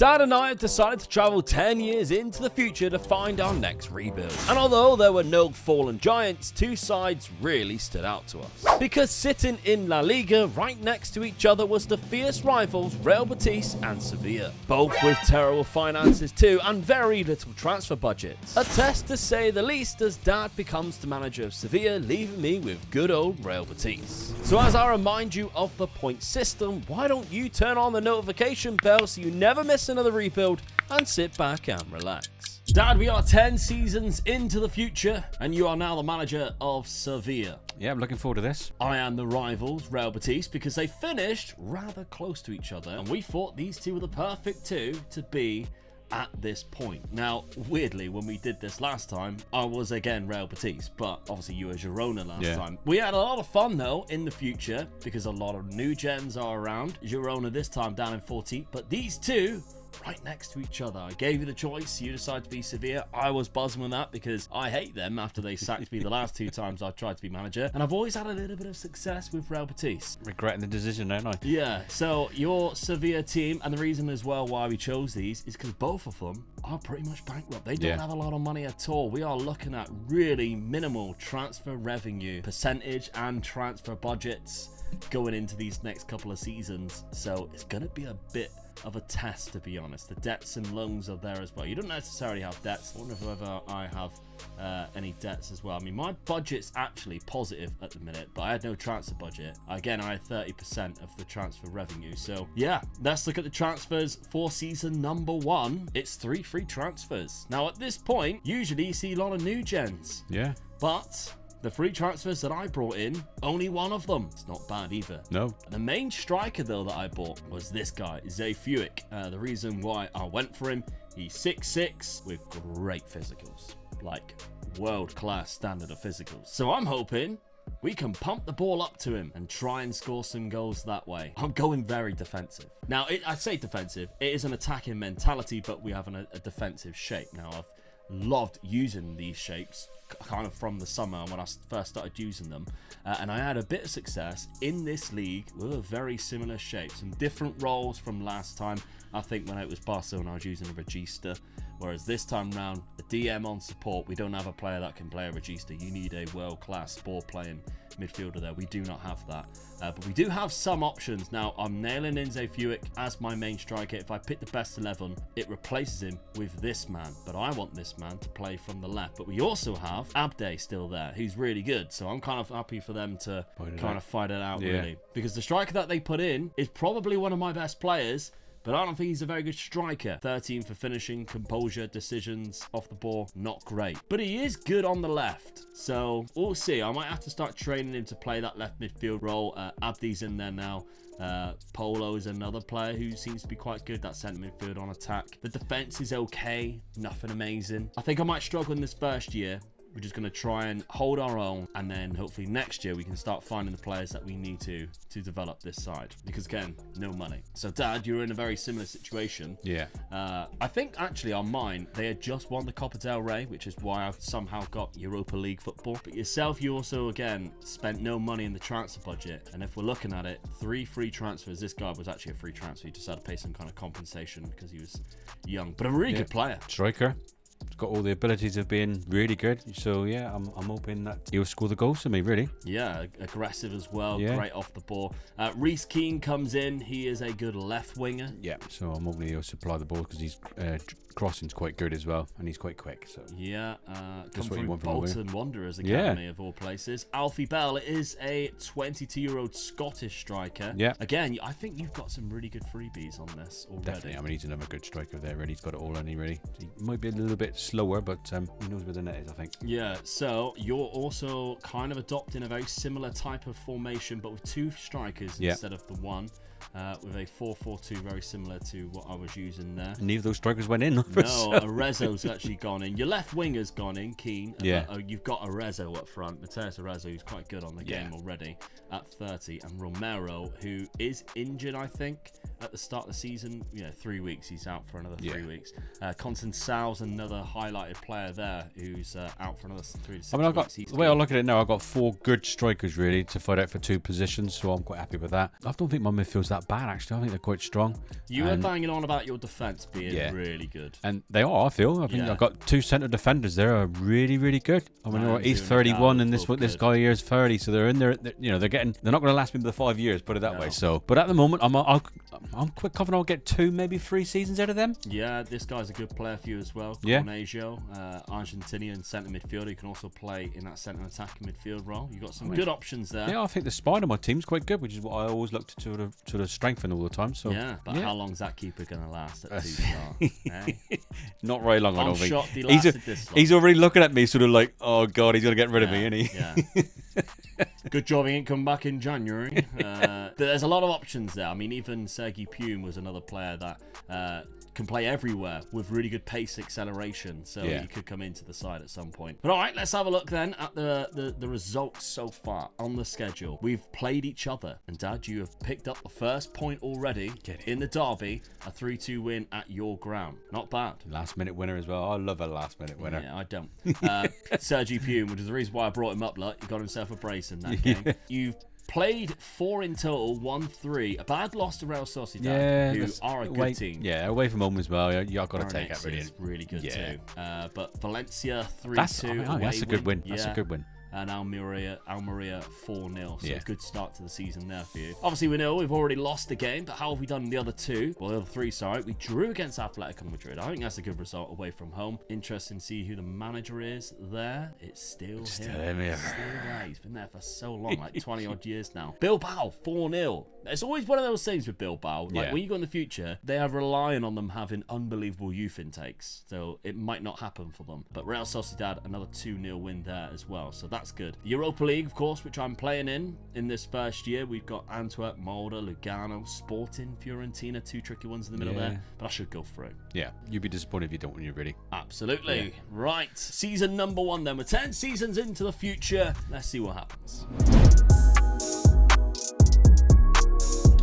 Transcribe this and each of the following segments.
Dad and I have decided to travel 10 years into the future to find our next rebuild. And although there were no fallen giants, two sides really stood out to us. Because sitting in La Liga right next to each other was the fierce rivals Real Betis and Sevilla. Both with terrible finances too and very little transfer budgets. A test to say the least as Dad becomes the manager of Sevilla, leaving me with good old Real Betis. So as I remind you of the point system, why don't you turn on the notification bell so you never miss another rebuild and sit back and relax. Dad, we are 10 seasons into the future and you are now the manager of Sevilla. Yeah, I'm looking forward to this. I am the rivals, Real Betis, because they finished rather close to each other and we thought these two were the perfect two to be at this point. Now, weirdly, when we did this last time, I was again Real Betis, but obviously you were Girona last time. We had a lot of fun though in the future because a lot of new gens are around. Girona this time down in 14th, but these two right next to each other. I gave you the choice. You decided to be Sevilla. I was buzzing with that because I hate them after they sacked me the last two times I've tried to be manager. And I've always had a little bit of success with Real Betis. Regretting the decision now, aren't I? Yeah, so your Sevilla team, and the reason as well why we chose these is because both of them are pretty much bankrupt. They don't have a lot of money at all. We are looking at really minimal transfer revenue, percentage and transfer budgets going into these next couple of seasons. So it's going to be a bit of a test, to be honest. The debts and loans are there as well. You don't necessarily have debts. I wonder whether I have any debts as well. I mean, my budget's actually positive at the minute, but I had no transfer budget. Again, I had 30% of the transfer revenue. So yeah, let's look at the transfers for season number 1. It's 3 free transfers. Now at this point, usually you see a lot of new gens. Yeah. But the free transfers that I brought in, only one of them. It's not bad either. No. The main striker, though, that I bought was this guy, Zay Fuick. The reason why I went for him, he's 6'6", with great physicals. Like, world-class standard of physicals. So I'm hoping we can pump the ball up to him and try and score some goals that way. I'm going very defensive. Now, I say defensive. It is an attacking mentality, but we have a defensive shape. Now, I've loved using these shapes kind of from the summer when I first started using them, and I had a bit of success in this league with a very similar shape, some different roles from last time. I think when it was Barcelona I was using a regista, whereas this time round a DM on support. We don't have a player that can play a regista. You need a world-class ball playing midfielder there. We do not have that, but we do have some options. Now I'm nailing in Zay Fuick as my main striker. If I pick the best 11, it replaces him with this man, but I want this man to play from the left. But we also have Abde still there, who's really good, so I'm kind of happy for them to kind of fight it out, really, because the striker that they put in is probably one of my best players, but I don't think he's a very good striker. 13 for finishing, composure, decisions off the ball, not great. But he is good on the left. So we'll see. I might have to start training him to play that left midfield role. Abdi's in there now. Polo is another player who seems to be quite good. That centre midfield on attack. The defence is okay. Nothing amazing. I think I might struggle in this first year. We're just going to try and hold our own, and then hopefully next year we can start finding the players that we need to develop this side, because again, no money. So Dad, you're in a very similar situation. Yeah. I think actually on mine they had just won the Copa del Rey, which is why I've somehow got Europa League football. But yourself, you also again spent no money in the transfer budget, and if we're looking at it, 3 free transfers. This guy was actually a free transfer. He just had to pay some kind of compensation because he was young, but a really good player. Striker. He's got all the abilities of being really good. So yeah, I'm hoping that he'll score the goals for me, really. Yeah, aggressive as well. Yeah. Great off the ball. Reece Keane comes in. He is a good left winger. Yeah, so I'm hoping he'll supply the ball because he's crossing's quite good as well, and he's quite quick. So yeah, That's come what you from want from a Bolton winger. Wanderers Academy of all places. Alfie Bell is a 22-year-old Scottish striker. Yeah. Again, I think you've got some really good freebies on this already. Definitely. I mean, he's another good striker there. Really, he's got it all, and he might be a little bit slower, but he knows where the net is, I think. Yeah. So you're also kind of adopting a very similar type of formation, but with 2 strikers instead of the one. With a 4-4-2, very similar to what I was using there. Neither of those strikers went in. No, Arezzo's actually gone in. Your left winger's gone in, Keane. Yeah. You've got Arezzo up front. Mateus Arezzo, who's quite good on the game already at 30. And Romero, who is injured, I think. at the start of the season. 3 weeks. He's out for another 3 weeks. Constanceau's another highlighted player there who's out for another 3 to 6 weeks. The way I look at it now, I've got 4 good strikers really to fight out for 2 positions, so I'm quite happy with that. I don't think my midfield's that bad actually. I think they're quite strong. You were banging on about your defence being really good, and they are. I think I've got 2 centre defenders there are really, really good. I mean, he's 31 and this guy here is 30, so they're in there. They're not going to last me the 5 years, put it that way. So, but at the moment, I'm quite confident I'll get 2, maybe 3 seasons out of them. Yeah, this guy's a good player for you as well. Cornejo, Argentinian centre midfielder. You can also play in that centre attacking midfield role. You've got some good options there. Yeah, I think the spine of my team's quite good, which is what I always look to sort of strengthen all the time. So how long's that keeper going to last at 2-star? Not very long, I don't think. Shocked he lasted this long. He's already looking at me sort of like, oh God, he's going to get rid of me, isn't he? Yeah. Good job he ain't come back in January. There's a lot of options there. I mean, even Sergi Pume was another player that can play everywhere with really good pace acceleration, so he could come into the side at some point. But all right, let's have a look then at the results so far on the schedule. We've played each other, and Dad, you have picked up the first point already in the derby, a 3-2 win at your ground. Not bad. Last minute winner as well. I love a last minute winner. Yeah, I don't. Sergi Pume, which is the reason why I brought him up. He got himself a brace in that game. You've played 4 in total, 1-3. A bad loss to Real Sociedad, who are a good team. Yeah, away from home as well. You've got to take it. Really good too. But Valencia 3-2. That's a good win. That's a good win. And Almeria 4-0. So a good start to the season there for you. Obviously, we know we've already lost a game, but how have we done in the other 2? Well, the other 3, sorry. We drew against Atletico Madrid. I think that's a good result away from home. Interesting to see who the manager is there. It's still him. Still there. He's been there for so long, like 20-odd years now. Bilbao 4-0. It's always one of those things with Bilbao. Like when you go in the future, they are relying on them having unbelievable youth intakes. So it might not happen for them. But Real Sociedad, another 2-0 win there as well. So that's good. The Europa League, of course, which I'm playing in this first year. We've got Antwerp, Molde, Lugano, Sporting, Fiorentina. 2 tricky ones in the middle there. But I should go through. Yeah, you'd be disappointed if you don't when you're ready. Absolutely. Yeah. Right. Season number 1 then. We're 10 seasons into the future. Let's see what happens.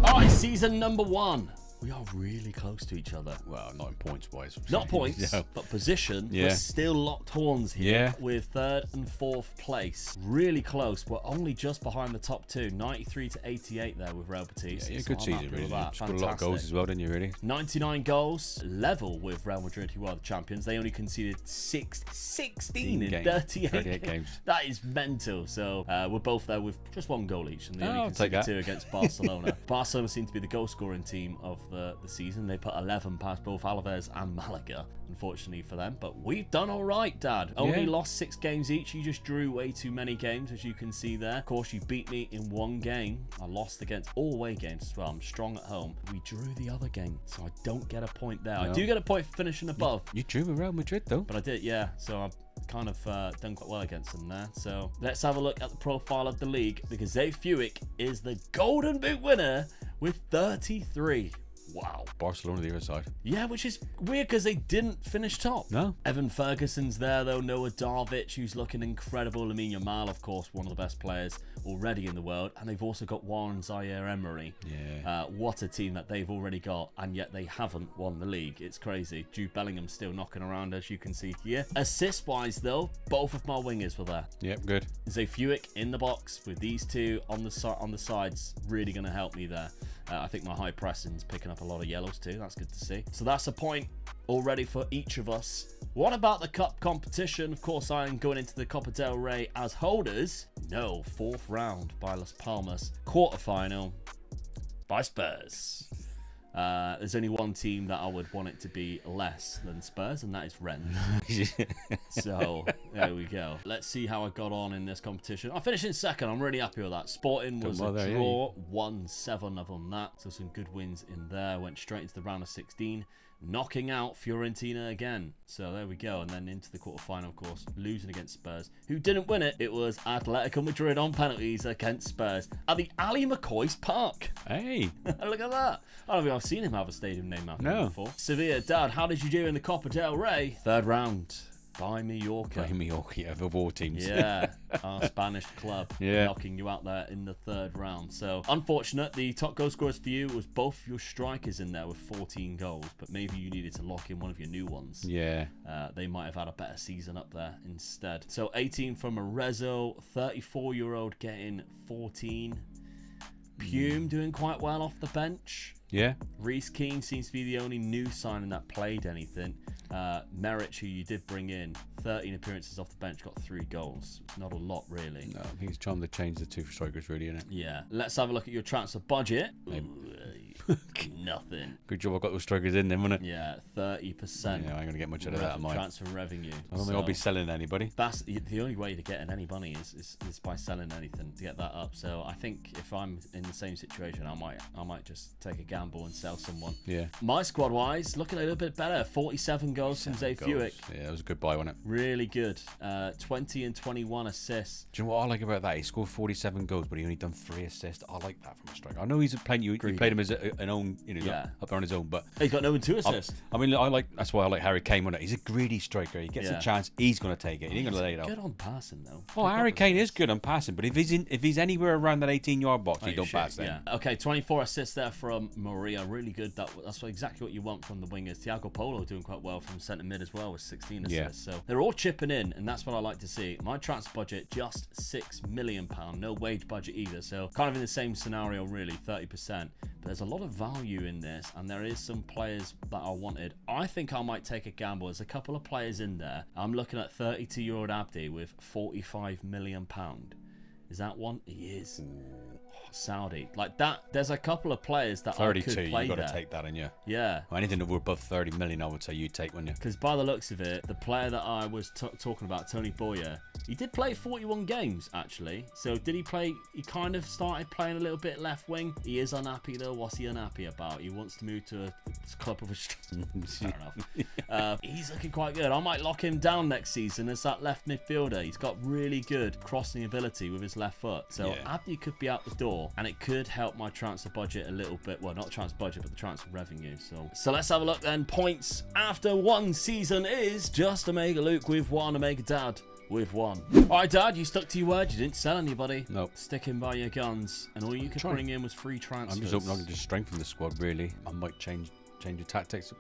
Alright, season number 1. We are really close to each other. Well, not in points wise. Not points, but position. We're still locked horns here with 3rd and 4th place. Really close. We're only just behind the top 2. 93 to 88 there with Real Betis. Yeah, good season, really. Got a lot of goals as well, didn't you, really? 99 goals. Level with Real Madrid, who are the champions. They only conceded 16 in 38 games. That is mental. So we're both there with just 1 goal each. And they only conceded 2 against Barcelona. Barcelona seem to be the goal-scoring team of the season. They put 11 past both Alaves and Malaga, unfortunately for them. But we've done all right, Dad. Only lost 6 games each. You just drew way too many games, as you can see there. Of course, you beat me in 1 game. I lost against all away games as well. I'm strong at home. We drew the other game, so I don't get a point there. No. I do get a point for finishing above. You drew with Real Madrid, though. But I did, yeah. So I've kind of done quite well against them there. So let's have a look at the profile of the league, because Zay Fuick is the Golden Boot winner with 33. Wow. Barcelona the other side. Yeah, which is weird because they didn't finish top. No. Evan Ferguson's there, though. Noah Darvic, who's looking incredible. Lamine Yamal, of course, one of the best players already in the world. And they've also got Warren Zaire-Emery. Yeah. What a team that they've already got, and yet they haven't won the league. It's crazy. Jude Bellingham's still knocking around, as you can see here. Assist-wise, though, both of my wingers were there. Yep, good. Zay Fuick in the box with these 2 on the sides, really going to help me there. I think my high pressing's picking up a lot of yellows too. That's good to see. So that's a point already for each of us. What about the cup competition? Of course, I am going into the Copa del Rey as holders. No, 4th round by Las Palmas. Quarterfinal by Spurs. There's only one team that I would want it to be less than Spurs, and that is Rennes. So there we go. Let's see how I got on in this competition. I finished in 2nd. I'm really happy with that. Sporting was a draw, 1-7 other than that. So some good wins in there. Went straight into the round of 16. Knocking out Fiorentina again. So there we go. And then into the quarterfinal, of course, losing against Spurs, who didn't win it. It was Atletico Madrid on penalties against Spurs at the Ali McCoy's Park. Hey. Look at that. I don't think I've seen him have a stadium name after him before. Sevilla, Dad, how did you do in the Copa del Rey? 3rd round. by Mallorca. By Mallorca, yeah, of all teams. Yeah, our Spanish club. Yeah. Knocking you out there in the 3rd round. So, unfortunate, the top goal scorers for you was both your strikers in there with 14 goals, but maybe you needed to lock in one of your new ones. Yeah. They might have had a better season up there instead. So, 18 from Arezzo, 34-year-old getting 14. Pume doing quite well off the bench. Yeah. Reece Keane seems to be the only new signing that played anything. Merritt, who you did bring in, 13 appearances off the bench, got 3 goals. It's not a lot, really. No, I think it's trying to change the 2 strikers, really, isn't it? Yeah. Let's have a look at your transfer budget. Nothing. Good job I got those strikers in then, wasn't it? Yeah, 30%. Yeah, I ain't going to get much out of that, am I? Transfer revenue. I don't think I'll be selling anybody. That's the only way to get any money is by selling anything to get that up. So I think if I'm in the same situation, I might just take a gamble and sell someone. Yeah. My squad wise, looking a little bit better. 47 goals from Zay Fuick. Yeah, it was a good buy, wasn't it? Really good. 20 and 21 assists. Do you know what I like about that? He scored 47 goals, but he only done 3 assists. I like that from a striker. I know he's playing. You played him as an own, up there on his own, but he's got no one to assist. I mean, that's why I like Harry Kane, wasn't it? He's a greedy striker. He gets a chance, he's going to take it. He ain't going to lay it out. Good on passing though. Oh, Harry Kane is good on passing, but if he's anywhere around that 18-yard box, he don't pass then. Yeah. Okay, 24 assists there from Maria. Really good. That's exactly what you want from the wingers. Thiago Polo doing quite well from centre mid as well with 16 assists. So they're all chipping in, and that's what I like to see. My transfer budget just £6 million. No wage budget either. So kind of in the same scenario, really, 30%. But there's a lot of value in this, and there is some players that are wanted. I think I might take a gamble. There's a couple of players in there. I'm looking at 32-year-old Abdi with £45 million. Is that one? He is. Saudi. Like that, there's a couple of players that 32, I could play you got there. to take that in, yeah. Yeah. Well, anything over above 30 million, I would say you'd take, wouldn't you? Because by the looks of it, the player that I was talking about, Tony Boyer, he did play 41 games, actually. So did he play? He kind of started playing a little bit left wing. He is unhappy, though. What's he unhappy about? He wants to move to a club of a... Fair enough. He's looking quite good. I might lock him down next season as that left midfielder. He's got really good crossing ability with his left foot. So Abdi could be out the door, and it could help my transfer budget a little bit. Well, not transfer budget, but the transfer revenue. So let's have a look then. Points after one season is just Omega Luke with 1, Omega Dad with 1. All right, Dad, you stuck to your word. You didn't sell anybody. Nope. Sticking by your guns, and all you could bring in was free transfers. I'm just hoping I can just strengthen the squad, really. I might change the tactics.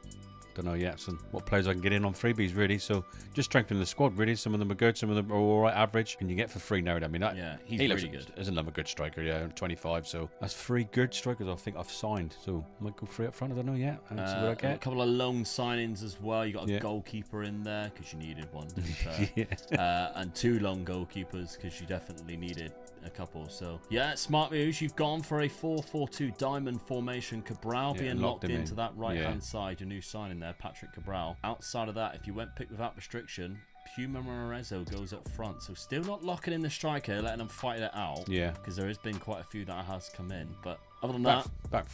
Don't know yet. So what players I can get in on freebies, really. So just strengthen the squad, really. Some of them are good, some of them are all right, average. And you get for free now. I mean, he's he really good. There's another good striker, 25. So that's 3 good strikers I think I've signed. So I might go free up front. I don't know yet. See what I get. A couple of loan signings as well. You got a goalkeeper in there because you needed one, to be fair. And 2 loan goalkeepers because you definitely needed a couple. So yeah, smart moves. You've gone for a 4-4-2 diamond formation. Cabral being locked into that right-hand side. Your new signing there, Patrick Cabral. Outside of that, if you went pick without restriction, Puma Morezzo goes up front. So still not locking in the striker, letting them fight it out. Yeah. Because there has been quite a few that has come in. But other than back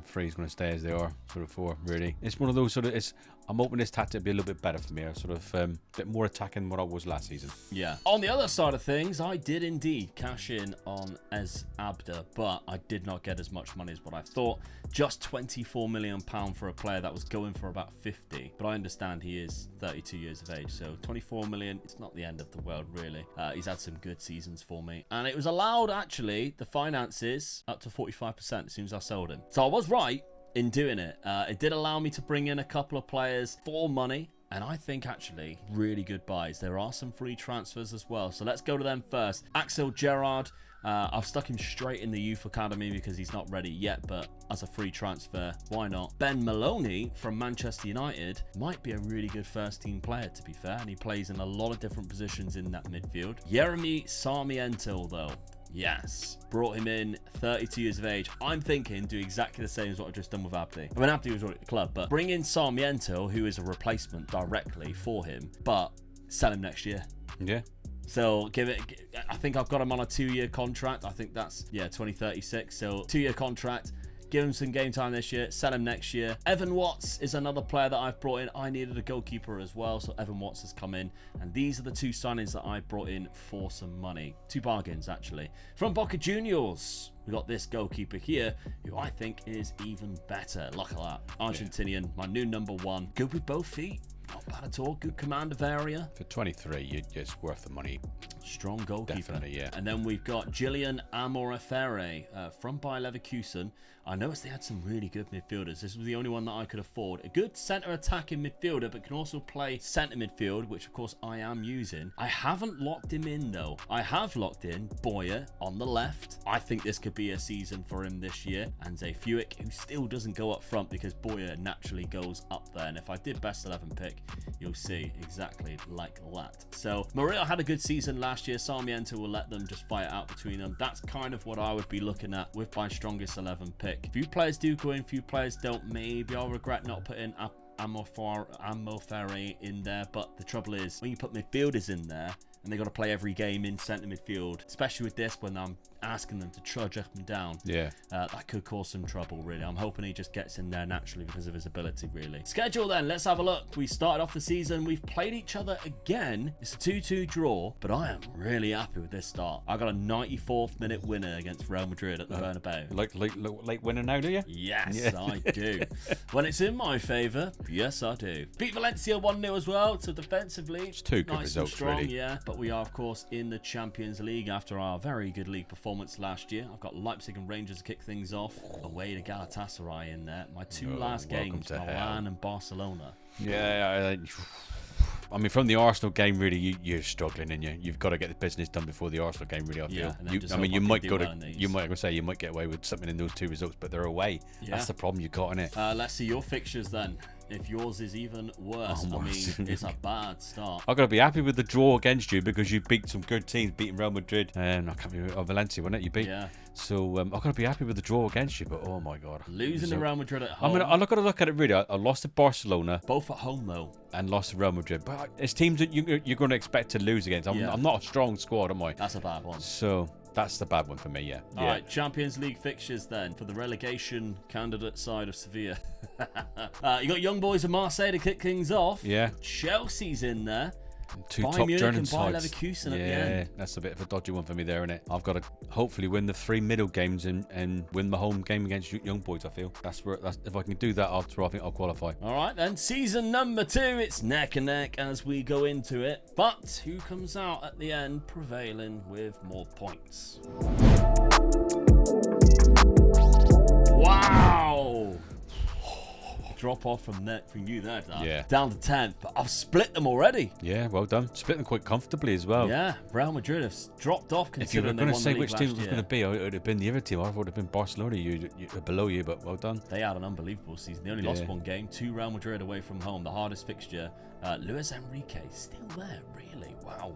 three is going to stay as they are, sort of 4, really. It's one of those I'm hoping this tactic will be a little bit better for me. I sort of a bit more attacking than what I was last season. Yeah. On the other side of things, I did indeed cash in on Ez Abda, but I did not get as much money as what I thought. Just £24 million for a player that was going for about 50. But I understand he is 32 years of age, so 24 million, it's not the end of the world, really. He's had some good seasons for me. And it was allowed, actually, the finances up to 45% as soon as I sold him. So I was right in doing it. It did allow me to bring in a couple of players for money, and I think actually really good buys. There are some free transfers as well, so let's go to them first. Axel Gerrard, I've stuck him straight in the youth academy because he's not ready yet, but as a free transfer, why not? Ben Maloney from Manchester United might be a really good first team player, to be fair, and he plays in a lot of different positions in that midfield. Yeremy Sarmiento, though, yes, brought him in, 32 years of age. I'm thinking do exactly the same as what I've just done with Abdi. I mean, Abdi was already at the club, but bring in Sarmiento, who is a replacement directly for him, but sell him next year. Yeah. So I think I've got him on a 2-year contract. I think that's 2036. So 2-year contract. Give him some game time this year, sell him next year. Evan Watts is another player that I've brought in. I needed a goalkeeper as well, so Evan Watts has come in. And these are the 2 signings that I brought in for some money. 2 bargains, actually. From Boca Juniors, we got this goalkeeper here, who I think is even better. Look at that. Argentinian, my new number 1. Good with both feet. Not bad at all. Good command of area. For 23, it's worth the money. Strong goalkeeper. Definitely, yeah. And then we've got Gillian Amorefere from Bayer Leverkusen. I noticed they had some really good midfielders. This was the only one that I could afford. A good centre attacking midfielder, but can also play centre midfield, which of course I am using. I haven't locked him in though. I have locked in Boyer on the left. I think this could be a season for him this year. And Fuick, who still doesn't go up front because Boyer naturally goes up there. And if I did best 11 pick, you'll see exactly like that. So Murillo had a good season last year. Sarmiento will let them just fight it out between them. That's kind of what I would be looking at with my strongest 11 pick. Few players do go in, few players don't. Maybe I'll regret not putting Amorefere in there, but the trouble is when you put midfielders in there and they got to play every game in centre midfield, especially with this when I'm asking them to trudge up and down, that could cause some trouble really. I'm hoping he just gets in there naturally because of his ability really. Schedule then, let's have a look. We started off the season, we've played each other again. It's a 2-2 draw, but I am really happy with this start. I got a 94th minute winner against Real Madrid at the Bernabeu. Late winner now, do you? Yes, I do. When it's in my favour, yes I do. Beat Valencia 1-0 as well, so defensively it's two good results, strong, really. Yeah, but we are of course in the Champions League after our very good league performance last year. I've got Leipzig and Rangers to kick things off. Away to Galatasaray in there. My two last games, Milan and Barcelona. Yeah, I mean, from the Arsenal game, really, you're struggling, and you've got to get the business done before the Arsenal game. Really, I feel. You might get away with something in those two results, but they're away. Yeah. That's the problem you got in it. Let's see your fixtures then. If yours is even worse, I mean, it's a bad start. I've got to be happy with the draw against you because you beat some good teams, beating Real Madrid and I can't remember Valencia, wasn't it? You beat. Yeah. So I've got to be happy with the draw against you, but oh my god, losing to Real Madrid at home. I mean, I've got to look at it really. I lost to Barcelona, both at home though, and lost to Real Madrid. But it's teams that you're going to expect to lose against. I'm not a strong squad, am I? That's a bad one. So that's the bad one for me, yeah. All right, Champions League fixtures then for the relegation candidate side of Sevilla. You got Young Boys of Marseille to kick things off. Yeah. Chelsea's in there. Two Bayern top Munich German and Bayer sides. Leverkusen at the end. That's a bit of a dodgy one for me there, isn't it? I've got to hopefully win the 3 middle games and win my home game against Young Boys. I feel that's if I can do that, I think I'll qualify. All right, then season number 2, it's neck and neck as we go into it. But who comes out at the end prevailing with more points? Wow! Drop off from you there, Dan. Yeah. Down to 10th, but I've split them already. Yeah, well done. Split them quite comfortably as well. Yeah, Real Madrid have dropped off considering they won the league last year. If you were going to say which team it was going to be, it would have been the other team. I thought it would have been Barcelona below you, but well done. They had an unbelievable season. They only lost one game to Real Madrid away from home, the hardest fixture. Luis Enrique still there, really. Wow.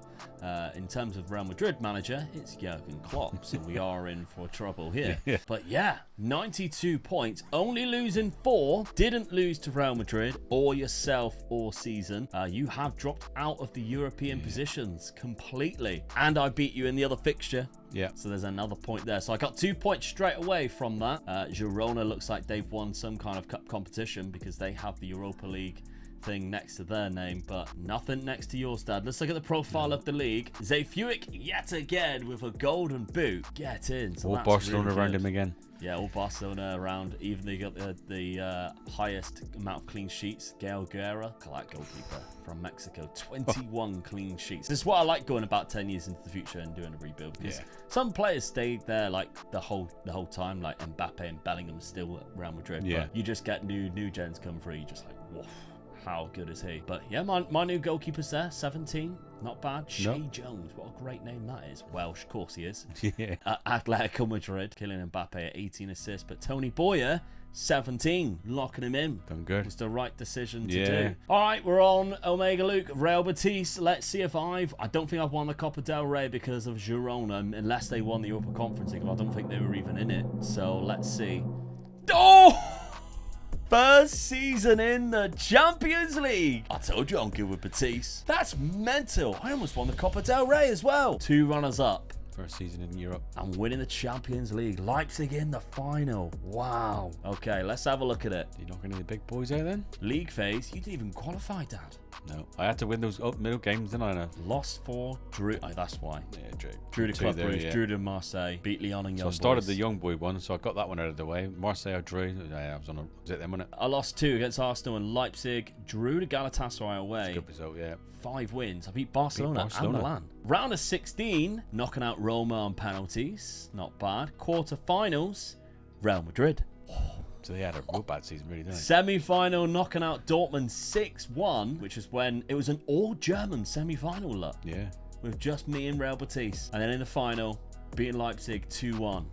In terms of Real Madrid manager, it's Jurgen Klopp, so we are in for trouble here. Yeah. But yeah, 92 points, only losing 4. Didn't lose to Real Madrid or yourself all season. You have dropped out of the European positions completely, and I beat you in the other fixture. Yeah. So there's another point there. So I got 2 points straight away from that. Girona looks like they've won some kind of cup competition because they have the Europa League thing next to their name, but nothing next to yours, Dad. Let's look at the profile of the league. Fuick yet again with a golden boot. Get in. So all Barcelona really around him again. Yeah, all Barcelona around. Even they got the highest amount of clean sheets. Gael Guerra, that goalkeeper from Mexico, 21 clean sheets. This is what I like going about 10 years into the future and doing a rebuild, because some players stayed there like the whole time, like Mbappe and Bellingham still at Real Madrid. Yeah. But you just get new gens come through. You just like, woof. How good is he? But yeah, my new goalkeeper's there, 17. Not bad. Shea Jones, what a great name that is. Welsh, of course he is. Yeah. Atletico Madrid, Kylian Mbappe at 18 assists. But Tony Boyer, 17, locking him in. Done good. It's the right decision to do. All right, we're on Omega Luke, Real Betis. Let's see if I don't think I've won the Copa del Rey because of Girona, unless they won the Europa Conference League. I don't think they were even in it. So let's see. Oh! First season in the Champions League. I told you I'm good with Betis. That's mental. I almost won the Copa del Rey as well. 2 runners up. First season in Europe. And winning the Champions League. Leipzig in the final. Wow. Okay, let's have a look at it. You not getting any big boys out then? League phase, you didn't even qualify, Dad. No. I had to win those middle games, didn't I? Lost 4, drew. Oh, that's why. Yeah, drew. Drew to Club Brugge, drew to Marseille, beat Lyon and Young Boys. So I started the Young Boy one, so I got that one out of the way. Marseille I drew. I was it then, wasn't it? I lost 2 against Arsenal and Leipzig. Drew to Galatasaray away. Good result, yeah. 5 wins. I beat Barcelona and Milan. Round of 16, knocking out Roma on penalties. Not bad. Quarter-finals, Real Madrid. So they had a real bad season, really, didn't they? Semi-final, knocking out Dortmund 6-1, which was when it was an all-German semi-final, look. Yeah. With just me and Real Betis. And then in the final, beating Leipzig 2-1.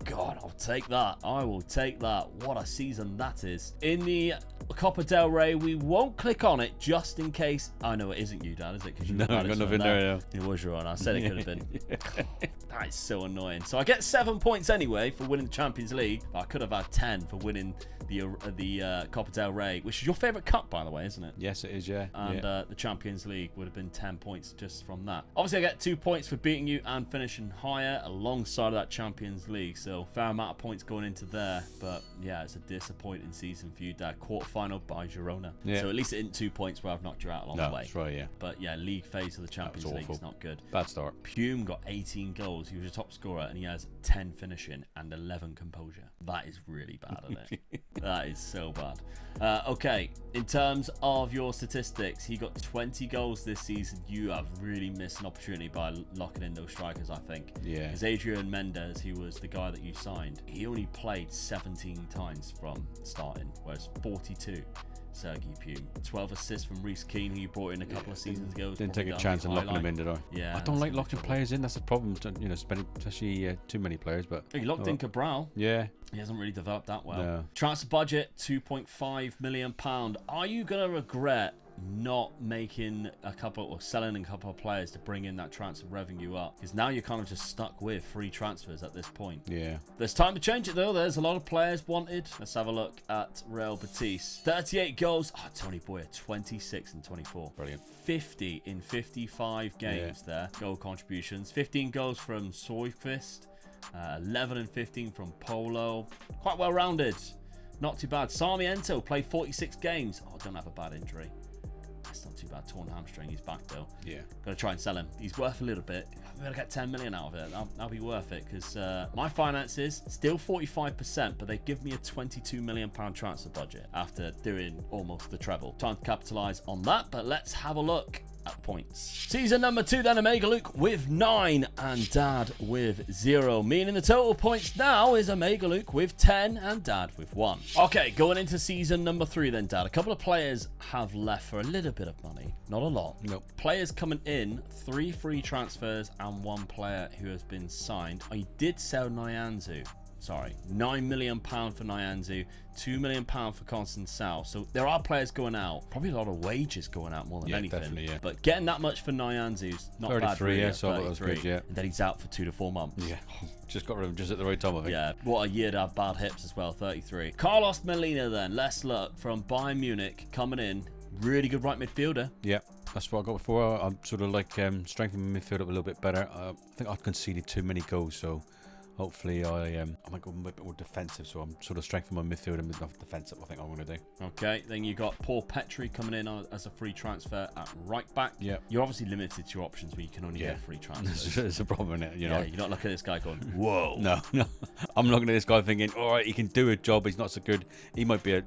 God, I'll take that. I will take that. What a season that is. In the Copa del Rey, we won't click on it just in case. I know it isn't you, Dad, is it? No, I've got nothing there. It was your own. I said it could have been. That is so annoying. So I get 7 points anyway for winning the Champions League. But I could have had 10 for winning the Copa del Rey, which is your favourite cup, by the way, isn't it? Yes, it is, yeah. And the Champions League would have been 10 points just from that. Obviously, I get 2 points for beating you and finishing higher alongside of that Champions League. So fair amount of points going into there. But yeah, it's a disappointing season for you, Dad. Quarterfinal by Girona. Yeah. So at least it isn't 2 points where I've knocked you out along the way. That's right, yeah. But yeah, league phase of the Champions League is not good. Bad start. Pume got 18 goals. He was a top scorer and he has 10 finishing and 11 composure. That is really bad, isn't it? That is so bad. Okay, in terms of your statistics, he got 20 goals this season. You have really missed an opportunity by locking in those strikers, I think. Yeah. Because Adrian Mendes, he was the guy that you signed. He only played 17 times from starting, whereas 42. Sergei Pume. 12 assists from Reece Keane, who you brought in a couple of seasons ago. Didn't take a chance on locking him in, did I? Yeah. I don't like locking players in. That's the problem. Spending especially too many players. But he locked in Cabral. Yeah. He hasn't really developed that well. No. Transfer budget, £2.5 million. Are you going to regret not making a couple or selling a couple of players to bring in that transfer revenue up? Because now you're kind of just stuck with free transfers at this point. Yeah. There's time to change it though. There's a lot of players wanted. Let's have a look at Real Betis. 38 goals. Oh, Tony Boyer, 26 and 24. Brilliant. 50 in 55 games there. Goal contributions. 15 goals from Soyquist. 11 and 15 from Polo. Quite well rounded. Not too bad. Sarmiento played 46 games. Oh, don't have a bad injury. That's not too bad. Torn hamstring. He's back though. Yeah. Gotta try and sell him. He's worth a little bit. I'm gonna get 10 million out of it. That'll be worth it because my finances still 45%, but they give me a £22 million transfer budget after doing almost the treble. Time to capitalise on that, but let's have a look at points. Season number 2 then, Omega Luke with 9 and Dad with 0, meaning the total points now is Omega Luke with 10 and Dad with 1. Okay, going into season number 3 then, Dad. A couple of players have left for a little bit of money, not a lot. Nope. Players coming in, 3 free transfers and 1 player who has been signed. I did sell Nyanzu. Sorry, £9 million for Nyanzu, £2 million for Constançao. So there are players going out. Probably a lot of wages going out more than anything. Definitely, yeah. But getting that much for Nyanzu's not 33, bad. 33, yeah, so that was good, yeah. And then he's out for 2 to 4 months. Yeah, just got rid of him just at the right time, I think. Yeah, what a year to have bad hips as well, 33. Carlos Molina then, let's look, from Bayern Munich, coming in. Really good right midfielder. Yeah, that's what I got before. I'm sort of like strengthening my midfield up a little bit better. I think I've conceded too many goals, so hopefully I might go a bit more defensive, so I'm sort of strengthening my midfield and enough defensive, I think I'm going to do. Okay, then you got Paul Petrie coming in as a free transfer at right back. Yeah. You're obviously limited to your options where you can only get free transfers. There's a problem in it, you know. Yeah, you're not looking at this guy going, whoa. No. I'm looking at this guy thinking, all right, he can do a job, he's not so good. He might be a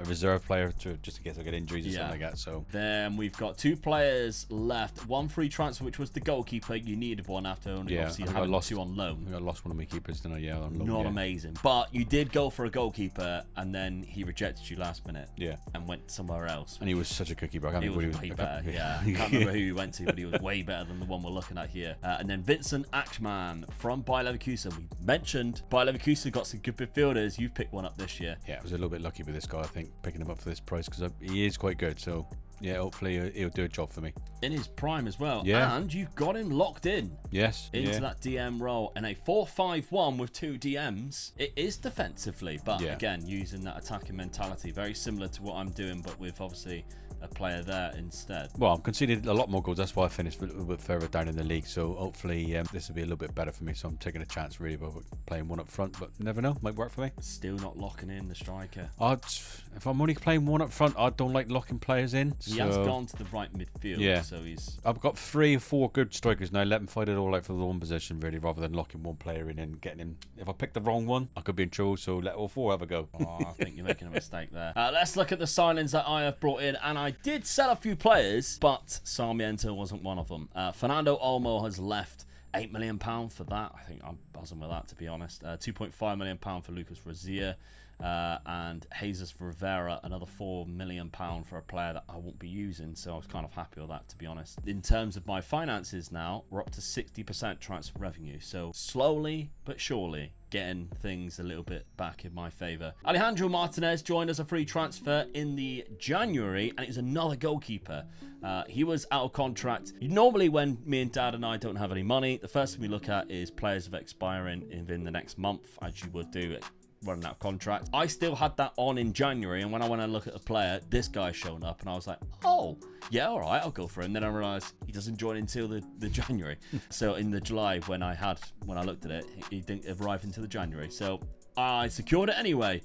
reserve player just in case I get injuries or something like that. So then we've got 2 players left. 1 free transfer, which was the goalkeeper. You needed one after only obviously having 2 on loan. I think I lost one of my keepers, didn't I? Yeah, on loan. Not amazing, but you did go for a goalkeeper, and then he rejected you last minute. Yeah, and went somewhere else. And he was such a cookie, but I can't remember who he was. Way better. Yeah, I can't remember who he went to, but he was way better than the one we're looking at here. And then Vincent Achman from Bayer Leverkusen. We mentioned Bayer Leverkusen got some good midfielders. You've picked one up this year. Yeah, I was a little bit lucky with this guy, I think, picking him up for this price because he is quite good. So yeah, hopefully he'll do a job for me. In his prime as well. Yeah. And you've got him locked in. Yes. Into that DM role. And a 4-5-1 with 2 DMs. It is defensively, but again, using that attacking mentality. Very similar to what I'm doing, but with obviously a player there instead. Well, I'm conceded a lot more goals. That's why I finished a little bit further down in the league. So hopefully this will be a little bit better for me. So I'm taking a chance really about playing one up front, but never know, might work for me. Still not locking in the striker. If I'm only playing one up front, I don't like locking players in. He has gone to the right midfield. Yeah. So I've got 3 or 4 good strikers now. Let them fight it all out for the one position, really, rather than locking one player in and getting him. If I pick the wrong one, I could be in trouble. So let all 4 have a go. I think you're making a mistake there. Let's look at the signings that I have brought in, and I did sell a few players, but Sarmiento wasn't one of them. Fernando Olmo has left. £8 million for that. I think I'm buzzing with that, to be honest. £2.5 million for Lucas Rosier. And Jesus Rivera, another £4 million for a player that I won't be using, so I was kind of happy with that, to be honest. In terms of my finances now, we're up to 60% transfer revenue, so slowly but surely getting things a little bit back in my favour. Alejandro Martinez joined as a free transfer in the January, and he's another goalkeeper. He was out of contract. Normally when me and Dad and I don't have any money, the first thing we look at is players of expiring within the next month, as you would do running out of contract. I still had that on in January, and when I went and look at the player, this guy's shown up, and I was like, oh yeah, all right, I'll go for him. Then I realized he doesn't join until the January. So in the July when I looked at it, he didn't arrive until the January, so I secured it anyway.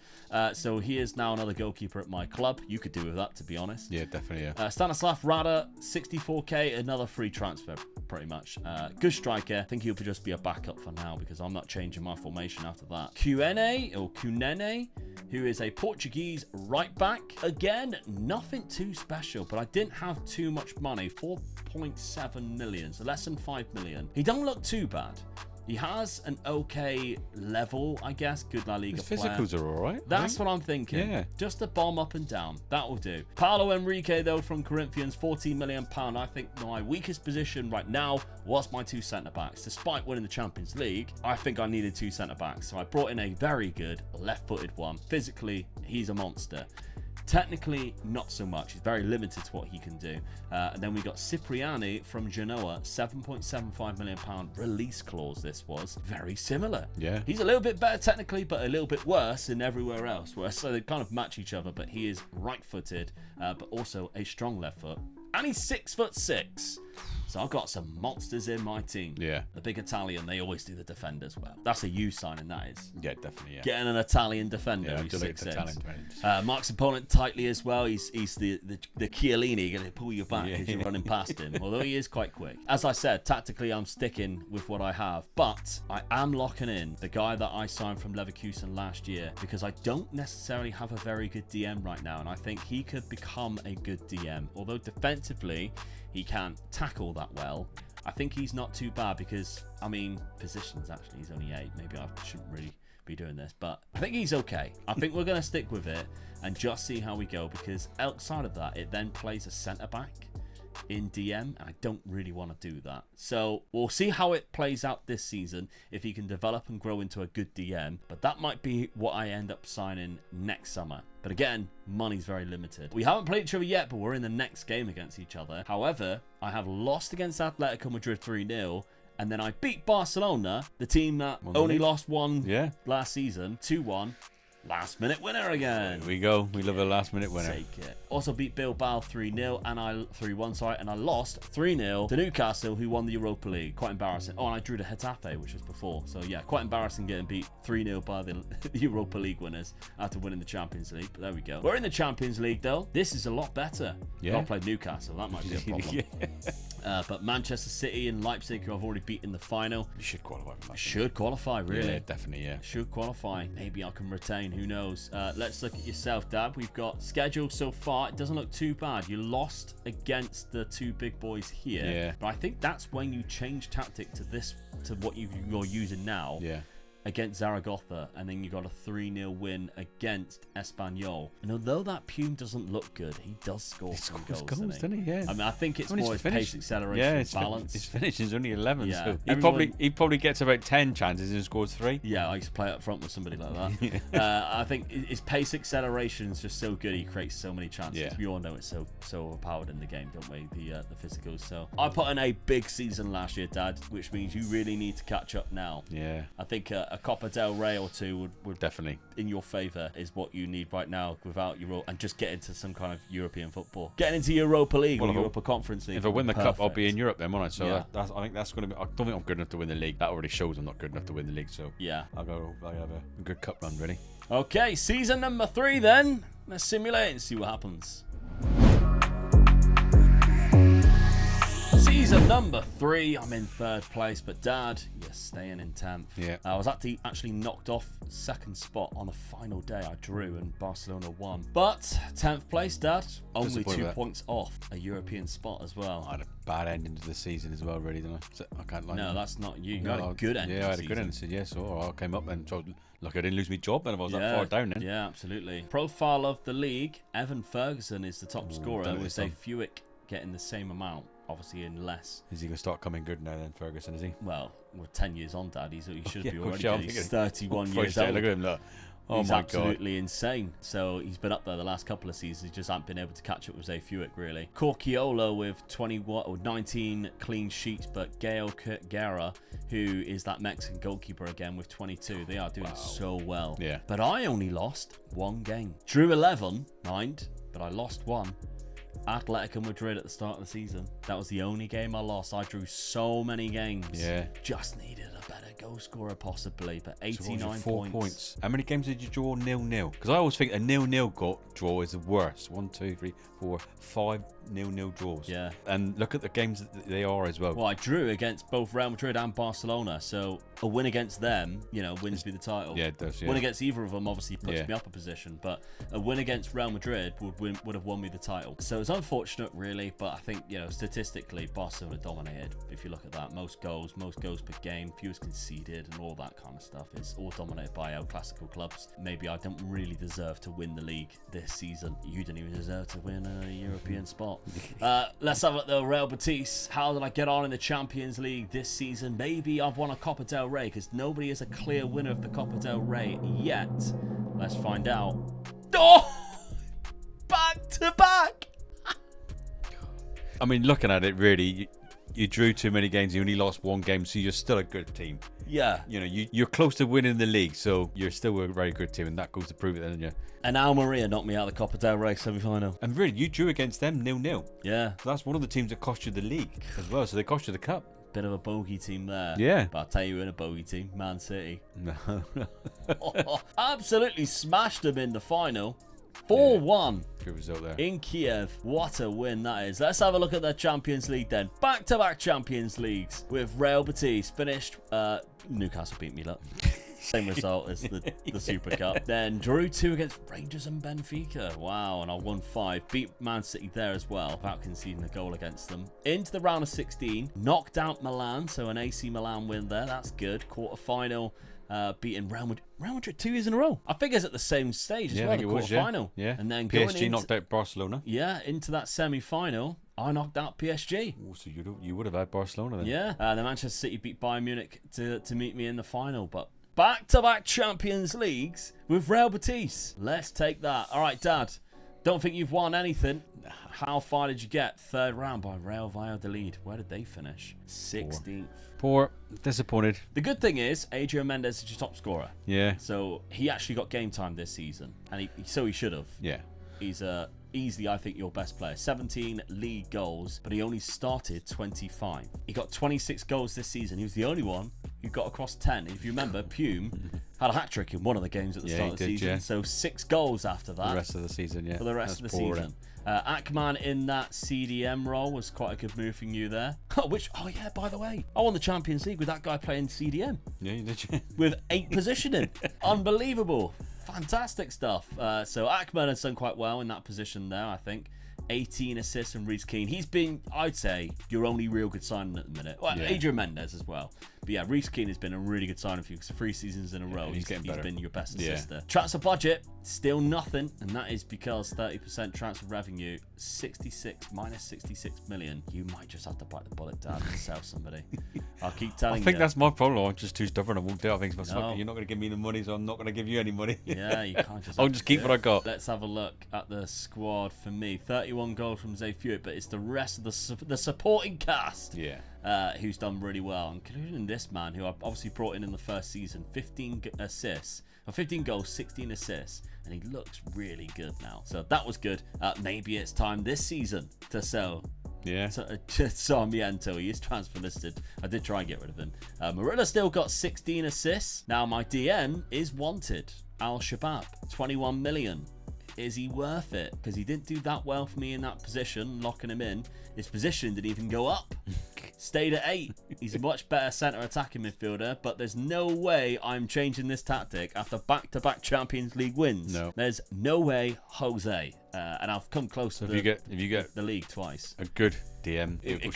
So he is now another goalkeeper at my club. You could do with that, to be honest. Yeah, definitely, yeah. Stanislav Rada, 64k, another free transfer, pretty much. Good striker. I think he'll just be a backup for now because I'm not changing my formation after that. Kunene, who is a Portuguese right back. Again, nothing too special, but I didn't have too much money. 4.7 million, so less than 5 million. He don't look too bad. He has an okay level, I guess. Good La Liga His player. physicals are all right. That's what I'm thinking. Yeah. Just a bomb up and down. That will do. Paulo Henrique, though, from Corinthians, £14 million. I think my weakest position right now was my 2 centre-backs. Despite winning the Champions League, I think I needed 2 centre-backs. So I brought in a very good left-footed one. Physically, he's a monster. Technically, not so much. He's very limited to what he can do. And then we got Cipriani from Genoa, £7.75 million release clause. This was very similar. Yeah. He's a little bit better technically, but a little bit worse in everywhere else. So they kind of match each other, but he is right-footed, but also a strong left foot. And he's 6'6". So I've got some monsters in my team. Yeah. The big Italian, they always do the defenders well. That's a you signing, that is. Yeah, definitely, yeah. Getting an Italian defender who's 6'6". Marks opponent tightly as well. He's the Chiellini, going to pull you back as you're running past him, although he is quite quick. As I said, tactically, I'm sticking with what I have, but I am locking in the guy that I signed from Leverkusen last year because I don't necessarily have a very good DM right now, and I think he could become a good DM. Although defensively, he can't tackle that well. I think he's not too bad because, I mean, positions actually, he's only 8. Maybe I shouldn't really be doing this, but I think he's okay. I think we're going to stick with it and just see how we go because outside of that, it then plays a centre-back in DM, and I don't really want to do that. So we'll see how it plays out this season, if he can develop and grow into a good DM, but that might be what I end up signing next summer. But again, money's very limited. We haven't played each other yet, but we're in the next game against each other. However, I have lost against Atletico Madrid 3-0, and then I beat Barcelona, the team that only lost one last season, 2-1. Last minute winner again. There we go. We love a last minute winner. Take it. Also beat Bilbao 3-0 and 3-1, sorry, and I lost 3-0 to Newcastle, who won the Europa League. Quite embarrassing. Oh, and I drew to Getafe, which was before. So yeah, quite embarrassing getting beat 3-0 by the Europa League winners after winning the Champions League. But there we go. We're in the Champions League though. This is a lot better. Yeah. I've played Newcastle. That might be a problem. But Manchester City and Leipzig, who I've already beat in the final. You should qualify for that. Should qualify, really. Yeah, definitely, yeah. Should qualify. Maybe I can retain. Who knows? Let's look at yourself, Dad. We've got scheduled so far. It doesn't look too bad. You lost against the 2 big boys here. Yeah. But I think that's when you change tactic to what you're using now. Yeah. Against Zaragoza, and then you got a 3-0 win against Espanyol. And although that Pume doesn't look good, he does score some goals, doesn't he? Yeah. I mean, I think it's more his pace, acceleration, balance. His finishing's only 11, yeah. so he probably gets about 10 chances and scores 3. Yeah, I used to play up front with somebody like that. I think his pace acceleration is just so good. He creates so many chances. Yeah. We all know it's so overpowered in the game, don't we? The physicals. So I put in a big season last year, Dad, which means you really need to catch up now. Yeah. I think a Copa del Rey or two would definitely in your favour is what you need right now without Euro, and just get into some kind of European football. Getting into Europa League or Europa Conference League. If I win the cup, I'll be in Europe then, won't I? So Yeah. I think that's going to be. I don't think I'm good enough to win the league. That already shows I'm not good enough to win the league. So Yeah. I have a good cup run, really. Okay, season number 3 then. Let's simulate and see what happens. Season number 3, I'm in 3rd place, but Dad, you're staying in 10th. Yeah. I was actually knocked off 2nd spot on the final day. I drew and Barcelona won. But 10th place, Dad, only 2 points off a European spot as well. I had a bad ending to the season as well, really, didn't I? So I can't lie. No, that's not you. You had a good ending. Yeah, I had a good ending. Yeah, so I came up and so lucky I didn't lose my job then if I was that far down then. Yeah, absolutely. Profile of the league, Evan Ferguson is the top scorer with Zay Fuick getting the same amount. Obviously in less. Is he going to start coming good now then, Ferguson, is he? Well, we're 10 years on, Dad. He should be already yeah, good. He's 31 years old. Look at him, look. Oh he's my absolutely insane. So he's been up there the last couple of seasons. He just hasn't been able to catch up with Zay Fuick, really. Corchiola with 19 clean sheets, but Gael Guerra, who is that Mexican goalkeeper again with 22. They are doing so well. Yeah. But I only lost 1 game. Drew 11, mind, but I lost 1. Atletico Madrid at the start of the season. That was the only game I lost. I drew so many games. Yeah. Just needed a better goal scorer possibly, but 89 so 4 points. points. How many games did you draw 0-0? Because I always think a 0-0 draw is the worst. 1, 2, 3, 4, 5 0-0 draws. Yeah. And look at the games that they are as well. Well, I drew against both Real Madrid and Barcelona, so a win against them, wins me the title. Yeah, it does. Yeah. Win against either of them obviously puts me up a position, but a win against Real Madrid would have won me the title. So it's unfortunate, really, but I think statistically Barcelona dominated. If you look at that, most goals per game, fewest conceded, and all that kind of stuff is all dominated by El Clasico clubs. Maybe I don't really deserve to win the league this season. You didn't even deserve to win a European spot. Let's have a look though. Real Betis. How did I get on in the Champions League this season? Maybe I've won a Copa del Rey because nobody is a clear winner of the Copa del Rey yet. Let's find out. Oh! Back to back! I mean, looking at it, really, you drew too many games. You only lost 1 game, so you're still a good team. Yeah. You're close to winning the league, so you're still a very good team, and that goes to prove it, then, yeah. And Almeria knocked me out of the Copa del Rey semi-final. And really, you drew against them 0-0. Yeah. So that's one of the teams that cost you the league as well, so they cost you the cup. Bit of a bogey team there. Yeah. But I'll tell you, in a bogey team, Man City. No. Absolutely smashed them in the final. 4-1 Good result there. in Kiev. What a win that is. Let's have a look at their Champions League then. Back-to-back Champions Leagues with Real Betis. Finished. Newcastle beat me, look. Same result as the Super Cup. Then drew 2 against Rangers and Benfica. Wow, and I won 5. Beat Man City there as well without conceding a goal against them. Into the round of 16. Knocked out Milan, so an AC Milan win there. That's good. Quarter-final. Beating Real Madrid 2 years in a row. I think it's at the same stage as well, the quarter-final. Yeah. And then PSG knocked out Barcelona. Yeah, into that semi-final, I knocked out PSG. Oh, so you would have had Barcelona then. Yeah. The Manchester City beat Bayern Munich to meet me in the final, but back-to-back Champions Leagues with Real Betis. Let's take that. All right, Dad. Don't think you've won anything. How far did you get? 3rd round by Real Valladolid. Where did they finish? 16th. Poor. Disappointed. The good thing is, Adrian Mendes is your top scorer. Yeah. So he actually got game time this season, and he should have. Yeah. He's easily, I think, your best player. 17 league goals, but he only started 25. He got 26 goals this season. He was the only one who got across 10. If you remember, Pume had a hat-trick in one of the games at the start of the season. Yeah. So 6 goals after that. The rest of the season, yeah. For the rest of the season. Akman in that CDM role was quite a good move from you there. Yeah, by the way, I won the Champions League with that guy playing CDM. Yeah, you did. With 8 positioning. Unbelievable. Fantastic stuff. So Akman has done quite well in that position there, I think. 18 assists from Reece Keane. He's been, I'd say, your only real good signing at the minute. Well, yeah. Adrian Mendes as well. But yeah, Reece Keane has been a really good signing for you because 3 seasons in a row, he's been your best assister. Transfer budget, still nothing, and that is because 30% transfer revenue, 66 million. You might just have to bite the bullet, Dad, and sell somebody. I'll keep telling you. I think that's my problem. I'm just too stubborn. I won't do it. I think you're not going to give me the money, so I'm not going to give you any money. Yeah, you can't just. I'll just keep what I got. Let's have a look at the squad for me. 31 goals from Zay Fuick, but it's the rest of the supporting cast. Yeah. who's done really well, including this man who I've obviously brought in the first season. 15 assists, or 15 goals, 16 assists, and he looks really good now. So that was good. Maybe it's time this season to sell. Yeah. Sarmiento, he is transfer listed. I did try and get rid of him. Marilla still got 16 assists. Now my DM is wanted. Al Shabab, 21 million. Is he worth it? Because he didn't do that well for me in that position, locking him in. His position didn't even go up. Stayed at 8. He's a much better centre attacking midfielder, but there's no way I'm changing this tactic after back-to-back Champions League wins. No. There's no way, Jose. And I've come close to if you get the league twice. A good DM, it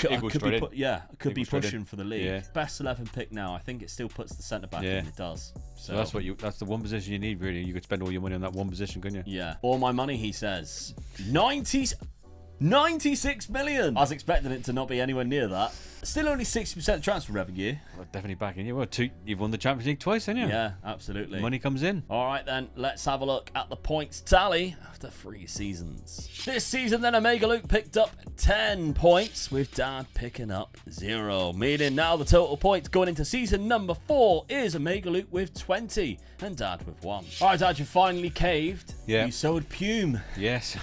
could be pushing for the league. Yeah. Best 11 pick now. I think it still puts the centre back in. It does. So that's the one position you need, really. You could spend all your money on that one position, couldn't you? Yeah. All my money, he says. 96 million. I was expecting it to not be anywhere near that. Still only 60% transfer revenue. Well, definitely backing you. Well, you've won the Champions League twice, haven't you? Yeah, absolutely. Money comes in. All right, then. Let's have a look at the points tally after 3 seasons. This season, then, Omega Luke picked up 10 points, with Dad picking up 0. Meaning now the total points going into season number 4 is Omega Luke with 20 and Dad with 1. All right, Dad, you finally caved. Yeah. You sold Pume. Yes.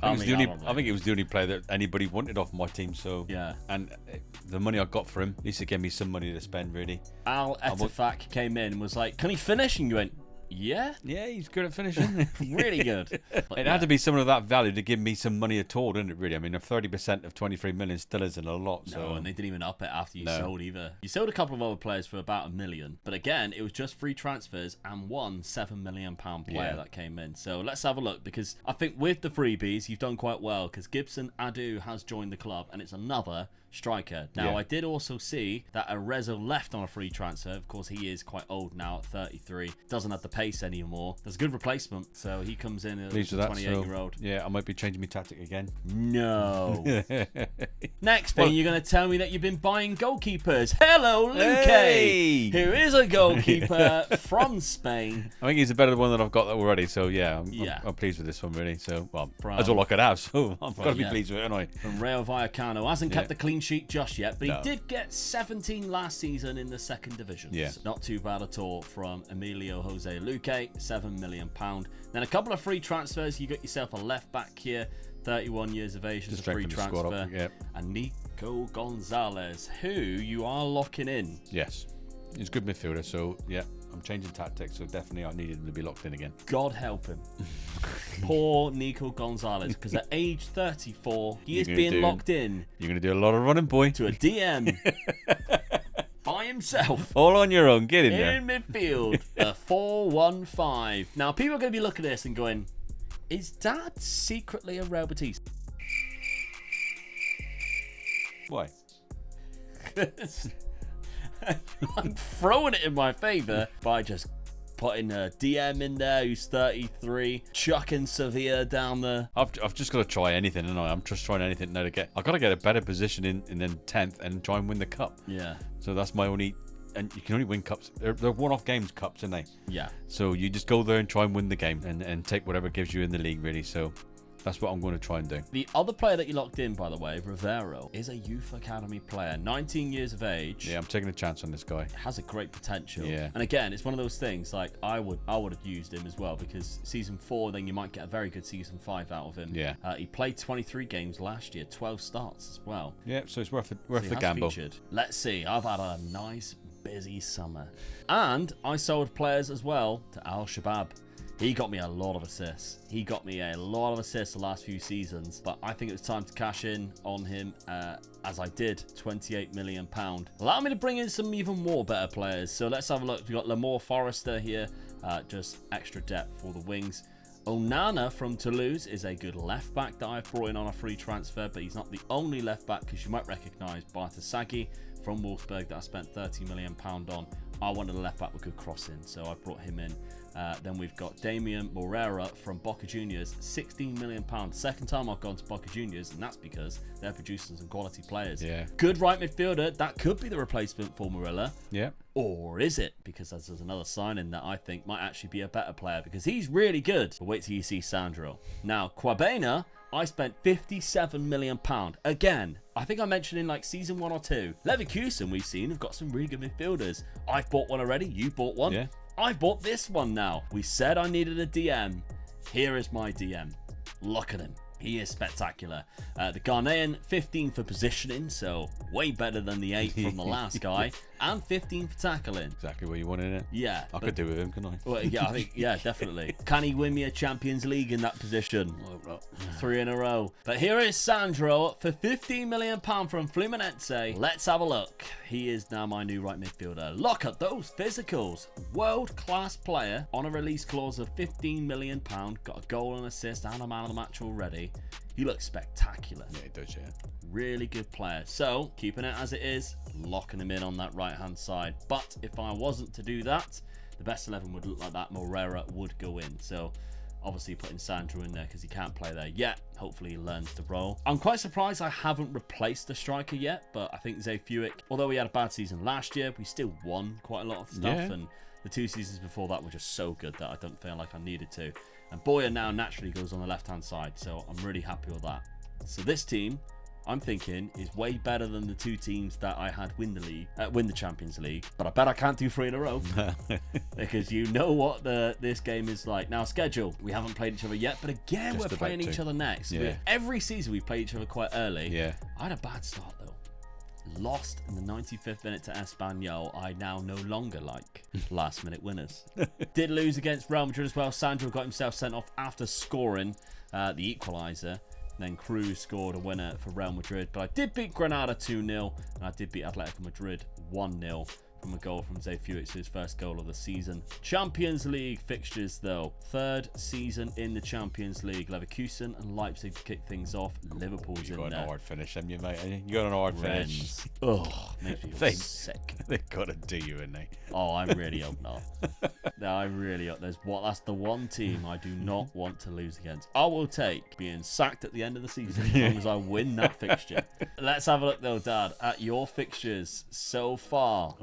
I think it was the only player that anybody wanted off my team. So yeah, and the money I got for him, at least it gave me some money to spend. Really, Al Etafak came in and was like, "Can he finish?" And you went, "Yeah, he's good at finishing, really good." It had to be someone of that value to give me some money at all, didn't it? Really, I mean, 30% of 23 million still isn't a lot. So. No, and they didn't even up it after you sold either. You sold a couple of other players for about $1 million, but again, it was just free transfers and one £7 million player that came in. So let's have a look, because I think with the freebies, you've done quite well, because Gibson Adu has joined the club, and it's another striker. Now, I did also see that Arezzo left on a free transfer. Of course, he is quite old now at 33. Doesn't have the pace anymore. There's a good replacement, so he comes in as a 28-year-old. Yeah, I might be changing my tactic again. No. Next thing, you're going to tell me that you've been buying goalkeepers. Hello, Luque, who is a goalkeeper from Spain. I think he's a better one than I've got already, so I'm pleased with this one, really. So, that's all I could have, so I've got to be pleased with it, haven't I? From Rayo Vallecano. Hasn't kept the clean sheet just yet, but he did get 17 last season in the 2nd division. Yeah. Not too bad at all from Emilio Jose Luque, £7 million. Then a couple of free transfers. You got yourself a left back here, 31 years of age, as a free transfer. And Nico Gonzalez, who you are locking in. Yes. He's a good midfielder, so I'm changing tactics, so definitely I needed him to be locked in again. God help him. Poor Nico Gonzalez, because at age 34, he is being locked in. You're going to do a lot of running, boy. To a DM. By himself. All on your own. Get in there. In midfield. A 4-1-5. Now, people are going to be looking at this and going, is Dad secretly a Real Betis? Why? I'm throwing it in my favour by just putting a DM in there who's 33, chucking Sevilla down there. I've just got to try anything, and I'm just trying anything now to get. I've got to get a better position in then 10th and try and win the cup. Yeah. So that's my only. And you can only win cups. They're one-off games, cups, aren't they? Yeah. So you just go there and try and win the game and take whatever gives you in the league, really. So that's what I'm going to try and do. The other player that you locked in, by the way, Rivero, is a youth academy player, 19 years of age. Yeah, I'm taking a chance on this guy. Has a great potential. Yeah. And again, it's one of those things, like, I would have used him as well, because season 4, then you might get a very good season 5 out of him. Yeah. He played 23 games last year, 12 starts as well. Yeah, so it's worth the gamble. Featured. Let's see. I've had a nice, busy summer. And I sold players as well to Al Shabab. He got me a lot of assists. He got me a lot of assists the last few seasons, but I think it was time to cash in on him, as I did, £28 million. Allow me to bring in some even more better players. So let's have a look. We've got Lamore Forrester here, just extra depth for the wings. Onana from Toulouse is a good left back that I've brought in on a free transfer, but he's not the only left back, because you might recognise Bartasagi from Wolfsburg that I spent £30 million on. I wanted a left back with good crossing, so I brought him in. Then we've got Damian Morera from Boca Juniors, £16 million. Second time I've gone to Boca Juniors, and that's because they're producing some quality players. Yeah. Good right midfielder. That could be the replacement for Morella. Yeah. Or is it? Because there's another signing that I think might actually be a better player, because he's really good. But wait till you see Sandro. Now, Quabena I spent £57 million. Again, I think I mentioned in like season 1 or 2. Leverkusen, we've seen, have got some really good midfielders. I've bought one already. You bought one. Yeah. I've bought this one now. We said I needed a DM. Here is my DM. Look at him. He is spectacular. The Ghanaian, 15 for positioning, so way better than the 8 from the last guy, and 15 for tackling. Exactly what you wanted, innit? Yeah. I could do with him, couldn't I? Well, yeah, I think, yeah, definitely. Can he win me a Champions League in that position? 3 in a row. But here is Sandro for £15 million from Fluminense. Let's have a look. He is now my new right midfielder. Look at those physicals. World-class player on a release clause of £15 million. Got a goal and assist and a man of the match already. He looks spectacular. Yeah, he does, yeah. Really good player. So, keeping it as it is, locking him in on that right-hand side. But if I wasn't to do that, the best 11 would look like that. Morera would go in. So, obviously putting Sandro in there because he can't play there yet. Hopefully he learns the role. I'm quite surprised I haven't replaced the striker yet, but I think Zé Fuick, although he had a bad season last year, we still won quite a lot of stuff. Yeah. And the 2 seasons before that were just so good that I don't feel like I needed to. And Boyer now naturally goes on the left-hand side, so I'm really happy with that. So this team, I'm thinking, is way better than the 2 teams that I had win the Champions League. But I bet I can't do 3 in a row because you know what this game is like. Now, schedule, we haven't played each other yet, but again, we're playing each other next. Yeah. Every season we play each other quite early. Yeah. I had a bad start though. Lost in the 95th minute to Espanyol. I now no longer like last minute winners. Did lose against Real Madrid as well. Sandro got himself sent off after scoring the equaliser. Then Cruz scored a winner for Real Madrid. But I did beat Granada 2-0. And I did beat Atletico Madrid 1-0 from a goal from Zé Fuick, his first goal of the season. Champions League fixtures, though. 3rd season in the Champions League. Leverkusen and Leipzig kick things off. Liverpool's in there. You got an hard finish, haven't you, mate? You got an hard finish. Oh, makes me feel sick. They've got to do you, haven't they? Oh, I really hope not. No, I really hope. That's the one team I do not want to lose against. I will take being sacked at the end of the season as long as I win that fixture. Let's have a look, though, Dad, at your fixtures so far.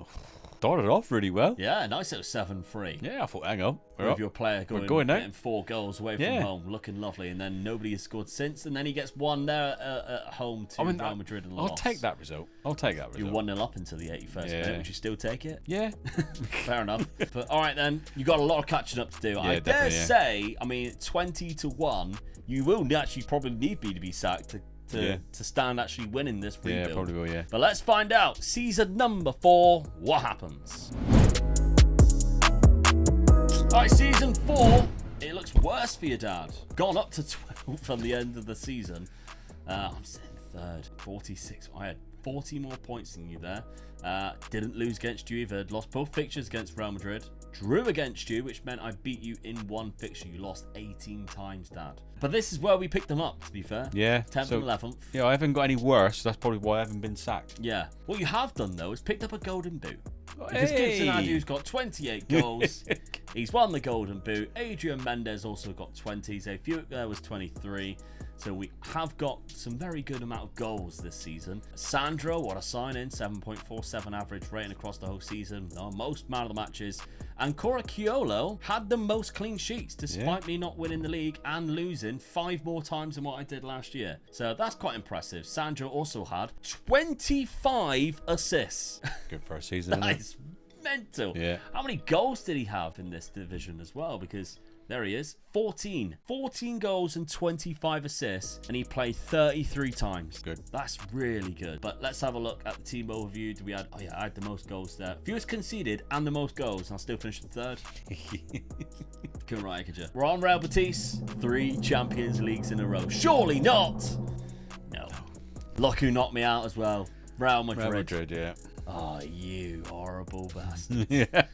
Started off really well. Yeah, nice little 7-3. Yeah, I thought, hang on. With your player going now. getting 4 goals away from home, looking lovely, and then nobody has scored since, and then he gets 1 there at home to Real Madrid and lost. I'll take that result. You're 1-0 up into the 81st minute. Would you still take it? Yeah. Fair enough. But all right then, you got a lot of catching up to do. Yeah, I dare say, I mean, 20-1, you will actually probably need me to be sacked to stand actually winning this rebuild. Yeah, probably will, yeah. But let's find out. Season number 4, what happens? All right, season 4, it looks worse for you, Dad. Gone up to 12 from the end of the season. I'm sitting 3rd, 46. I had 40 more points than you there. Didn't lose against you either. Lost both fixtures against Real Madrid. Drew against you, which meant I beat you in 1 fixture. You lost 18 times, Dad. But this is where we picked them up, to be fair. Yeah. 10th and 11th. Yeah, I haven't got any worse. That's probably why I haven't been sacked. Yeah. What you have done, though, is picked up a golden boot. Because Gibson Adu's got 28 goals. He's won the golden boot. Adrian Mendes also got 20. Zé Fuick there was 23. So we have got some very good amount of goals this season. Sandro, what a sign-in. 7.47 average rating across the whole season. Most man of the matches. And Corichiolo had the most clean sheets, despite me not winning the league and losing 5 more times than what I did last year. So that's quite impressive. Sandro also had 25 assists. Good for a season, That is mental. Yeah. How many goals did he have in this division as well? Because there he is, 14 goals and 25 assists, and he played 33 times. Good. That's really good. But let's have a look at the team overview. I had the most goals there. Fewest conceded and the most goals, and I still finished 3rd. Couldn't write, could you? We're on Real Betis, 3 Champions Leagues in a row. Surely not. No. Look who knocked me out as well. Real Madrid. Real Madrid, yeah. Oh, you horrible bastard. Yeah.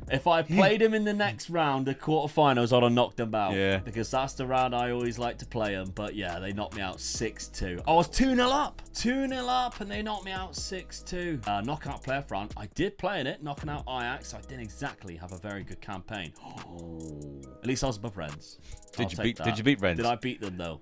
If I played him in the next round, the quarterfinals, I'd have knocked them out. Yeah. Because that's the round I always like to play them. But yeah, they knocked me out 6-2. I was 2-0 up. 2-0 up, and they knocked me out 6-2. Knockout player front. I did play in it, knocking out Ajax. I didn't exactly have a very good campaign. At least I was with my friends. Did you beat Rennes? Did I beat them, though?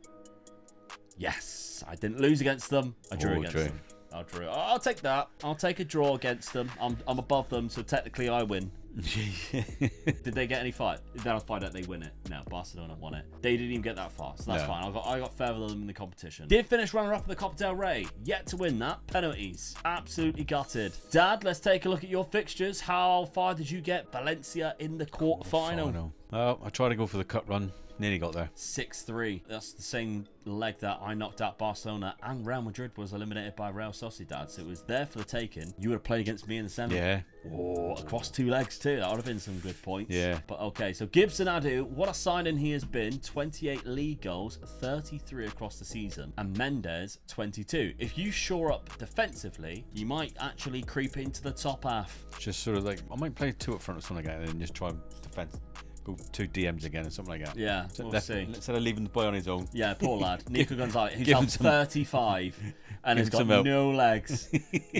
Yes. I didn't lose against them. I drew against them. I'll take that. I'll take a draw against them. I'm above them, so technically I win. Did they get any fight? They'll find out they win it. No, Barcelona won it. They didn't even get that far, so that's fine. I got further than them in the competition. Did finish runner-up in the Copa del Rey. Yet to win that. Penalties. Absolutely gutted. Dad, let's take a look at your fixtures. How far did you get Valencia in the quarter-final? Well, I tried to go for the cut run. Nearly got there. 6-3. That's the same leg that I knocked out Barcelona, and Real Madrid was eliminated by Real Sociedad, so it was there for the taking. You would have played against me in the semi. Yeah. Oh, across 2 legs too. That would have been some good points. Yeah. But okay, so Gibson Adu, what a signing he has been. 28 league goals, 33 across the season, and Mendes 22. If you shore up defensively, you might actually creep into the top half. Just sort of like, I might play 2 up front or something like that, and then just try defense. Go 2 DMs again or something like that. Yeah, we'll see. Instead of leaving the boy on his own. Yeah, poor lad. Nico Gonzalez, he's now 35 and has got no legs.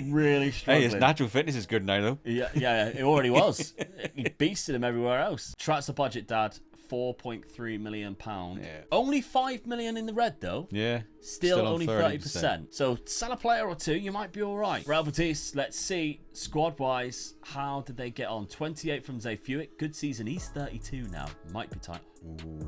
Really struggling. Hey, his natural fitness is good now, though. Yeah, it already was. He beasted him everywhere else. Transfer budget, Dad. £4.3 million. Yeah. Only 5 million in the red, though. Yeah. Still only 30%. So sell a player or 2, you might be all right. Real Betis, let's see, squad-wise, how did they get on? 28 from Zay Fuick. Good season. He's 32 now. Might be tight. Ooh.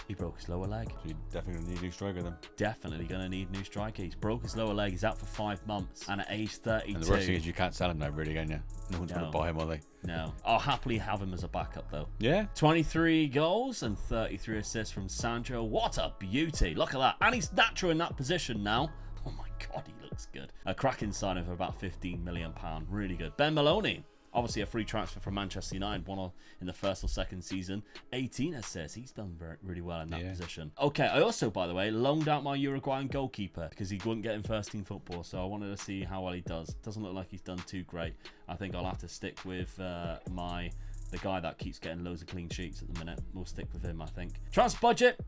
He broke his lower leg. So you're definitely going to need a new striker then. Definitely going to need a new striker. He's broke his lower leg. He's out for 5 months. And at age 32. And the worst thing is you can't sell him now, really, can you? No one's going to buy him, are they? No. I'll happily have him as a backup, though. Yeah. 23 goals and 33 assists from Sandro. What a beauty. Look at that. And he's natural in that position now. Oh, my God, he looks good. A cracking signing for about £15 million. Really good. Ben Maloney. Obviously, a free transfer from Manchester United, won in the first or second season. 18 assists. He's done really well in that position. Okay, I also, by the way, loaned out my Uruguayan goalkeeper because he wouldn't get in first team football. So I wanted to see how well he does. Doesn't look like he's done too great. I think I'll have to stick with the guy that keeps getting loads of clean sheets at the minute. We'll stick with him, I think. Transfer budget,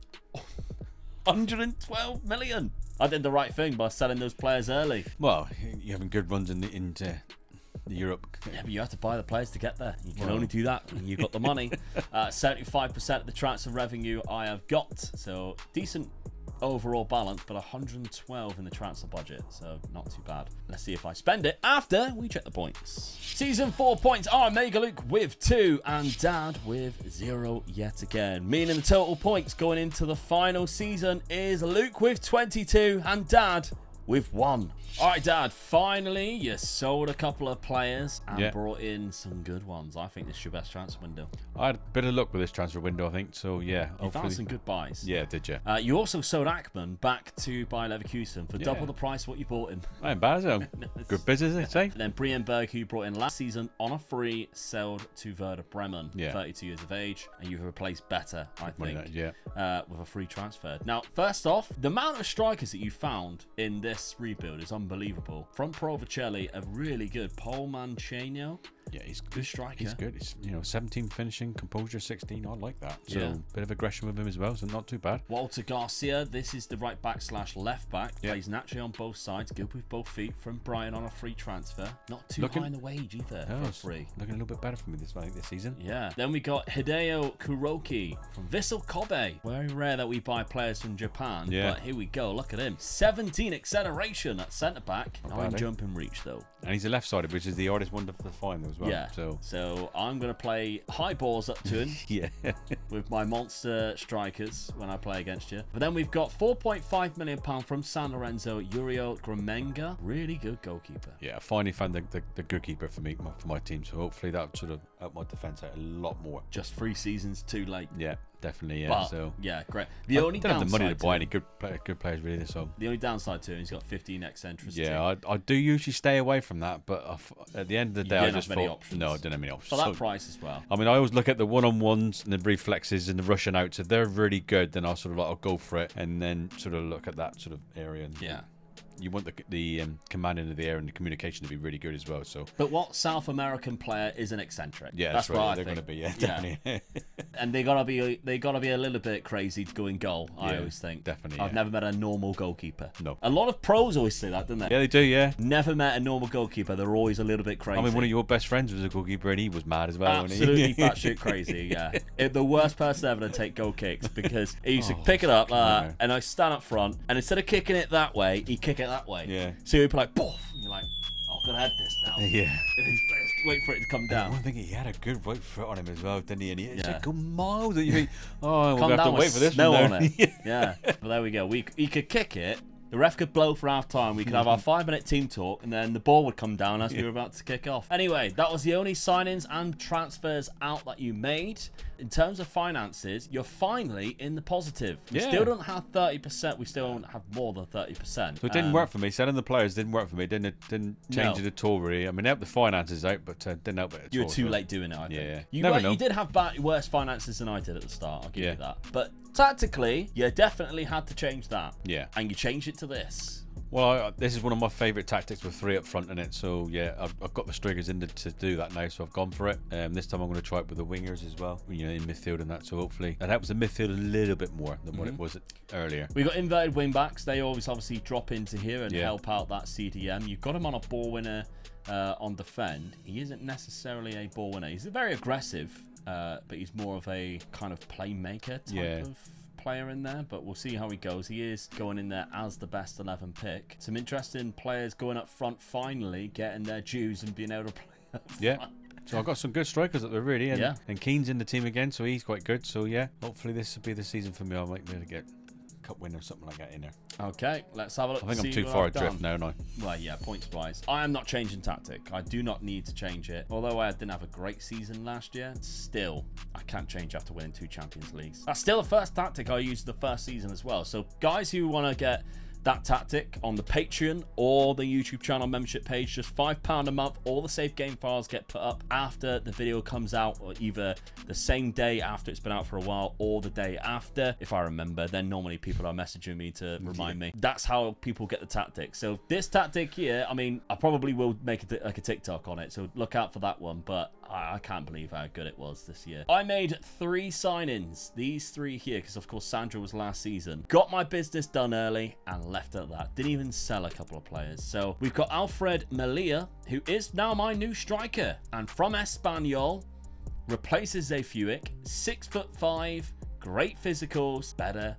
112 million. I did the right thing by selling those players early. Well, you're having good runs into Europe. Yeah, but you have to buy the players to get there. You can only do that when you've got the money. 75% of the transfer revenue I have got. So decent overall balance, but 112 in the transfer budget. So not too bad. Let's see if I spend it after we check the points. Season 4 points are Mega Luke with 2 and Dad with 0 yet again. Meaning the total points going into the final season is Luke with 22 and Dad with 1. All right, Dad, finally you sold a couple of players and brought in some good ones. I think this is your best transfer window. I had a bit of luck with this transfer window, I think. So, yeah. You found some good buys. Yeah, did you? You also sold Ackman back to Bayer Leverkusen for double the price what you bought him. I ain't bad, though. Good business, I'd say. Then Brienberg, who you brought in last season on a free, sold to Werder Bremen, 32 years of age. And you've replaced Better, I think, with a free transfer. Now, first off, the amount of strikers that you found in this rebuild is unbelievable. From Provicelli, a really good Paul Mancheno. Yeah, he's good striker. He's good. He's 17 finishing, composure 16. I like that. So bit of aggression with him as well, so not too bad. Walter Garcia, this is the right back / left back. Plays naturally on both sides, good with both feet. From Brian on a free transfer. Not too high in the wage either. For free. Looking a little bit better for me this season. Yeah. Then we got Hideo Kuroki from Vissel Kobe. Very rare that we buy players from Japan. Yeah. But here we go. Look at him. 17 acceleration at centre back. Not in jumping reach though. And he's a left-sided, which is the hardest one to find as well. Yeah. So I'm going to play high balls up to him. With my monster strikers when I play against you. But then we've got £4.5 million from San Lorenzo, Uriel Gramenga. Really good goalkeeper. Yeah, I finally found the good keeper for me, for my team. So hopefully that sort of help my defence out a lot more. Just 3 seasons too late. Yeah. Definitely, yeah. But, so yeah, great. I don't have the money to buy any good players really this summer. The only downside to him, he's got 15 eccentricity. Yeah, I do usually stay away from that, but at the end of the day, I just thought no, I didn't have many options. For that price as well. I mean, I always look at the one-on-ones and the reflexes and the rushing outs. If they're really good, then I'll sort of I'll go for it, and then sort of look at that sort of area. And, you want the commanding of the air and the communication to be really good as well. So, but what South American player is an eccentric? Yeah, that's right. They're going to be, definitely. And they gotta be a little bit crazy to go in goal. I always think. Definitely. I've never met a normal goalkeeper. No. A lot of pros always say that, don't they? Yeah, they do. Yeah. Never met a normal goalkeeper. They're always a little bit crazy. I mean, one of your best friends was a goalkeeper, and he was mad as well. Absolutely batshit crazy. Yeah. The worst person ever to take goal kicks because he used to pick it up and I stand up front, and instead of kicking it that way, he'd kick it that way. Yeah. So he'd be like, "Poof!" And you're like, I've got to head this now. Yeah. Let's wait for it to come down. I think he had a good right foot on him as well, didn't he? And he just go miles. And you think, oh, we'll Come have to down wait with for this snow one. on it. Yeah. But there we go. He could kick it. The ref could blow for half time. We could have our 5-minute team talk, and then the ball would come down as we were about to kick off. Anyway, that was the only signings and transfers out that you made. In terms of finances, you're finally in the positive. We still don't have 30%. We still don't have more than 30%. So it didn't work for me. Selling the players didn't work for me. Didn't change it at all, really. I mean, it helped the finances out, but didn't help it at all. You were too late doing it, I think. Yeah. You Never know. You did have worse finances than I did at the start. I'll give you that. But tactically, you definitely had to change that. Yeah. And you changed it to this. Well, this is one of my favourite tactics with 3 up front in it. So, yeah, I've got the strikers in to do that now, so I've gone for it. This time I'm going to try it with the wingers as well, in midfield and that. So hopefully that helps the midfield a little bit more than what it was earlier. We got inverted wing backs. They always obviously drop into here and help out that CDM. You've got him on a ball winner on defend. He isn't necessarily a ball winner. He's very aggressive, but he's more of a kind of playmaker type of player in there, but we'll see how he goes. He is going in there as the best 11 pick. Some interesting players going up front, finally getting their dues and being able to play up front. So I've got some good strikers up there, really. And Keane's in the team again, so he's quite good. So, yeah, hopefully this will be the season for me. I might be able to get a cup win or something like that in there. Okay, let's have a look. I think I'm too far adrift now, no? Well, yeah, points wise. I am not changing tactic. I do not need to change it. Although I didn't have a great season last year, still, I can't change after winning 2 Champions Leagues. That's still the first tactic I used the first season as well. So guys who want to get that tactic on the Patreon or the YouTube channel membership page, just £5 a month. All the save game files get put up after the video comes out, or either the same day after it's been out for a while or the day after, if I remember. Then normally people are messaging me to remind me. That's how people get the tactic. So this tactic here, I mean, I probably will make like a TikTok on it, so look out for that one. But I can't believe how good it was this year. I made 3 signings, these 3 here, because of course Sandra was last season. Got my business done early and left at that. Didn't even sell a couple of players. So we've got Alfred Melia, who is now my new striker, and from Espanyol, replaces Zayfuik. 6'5", great physicals, better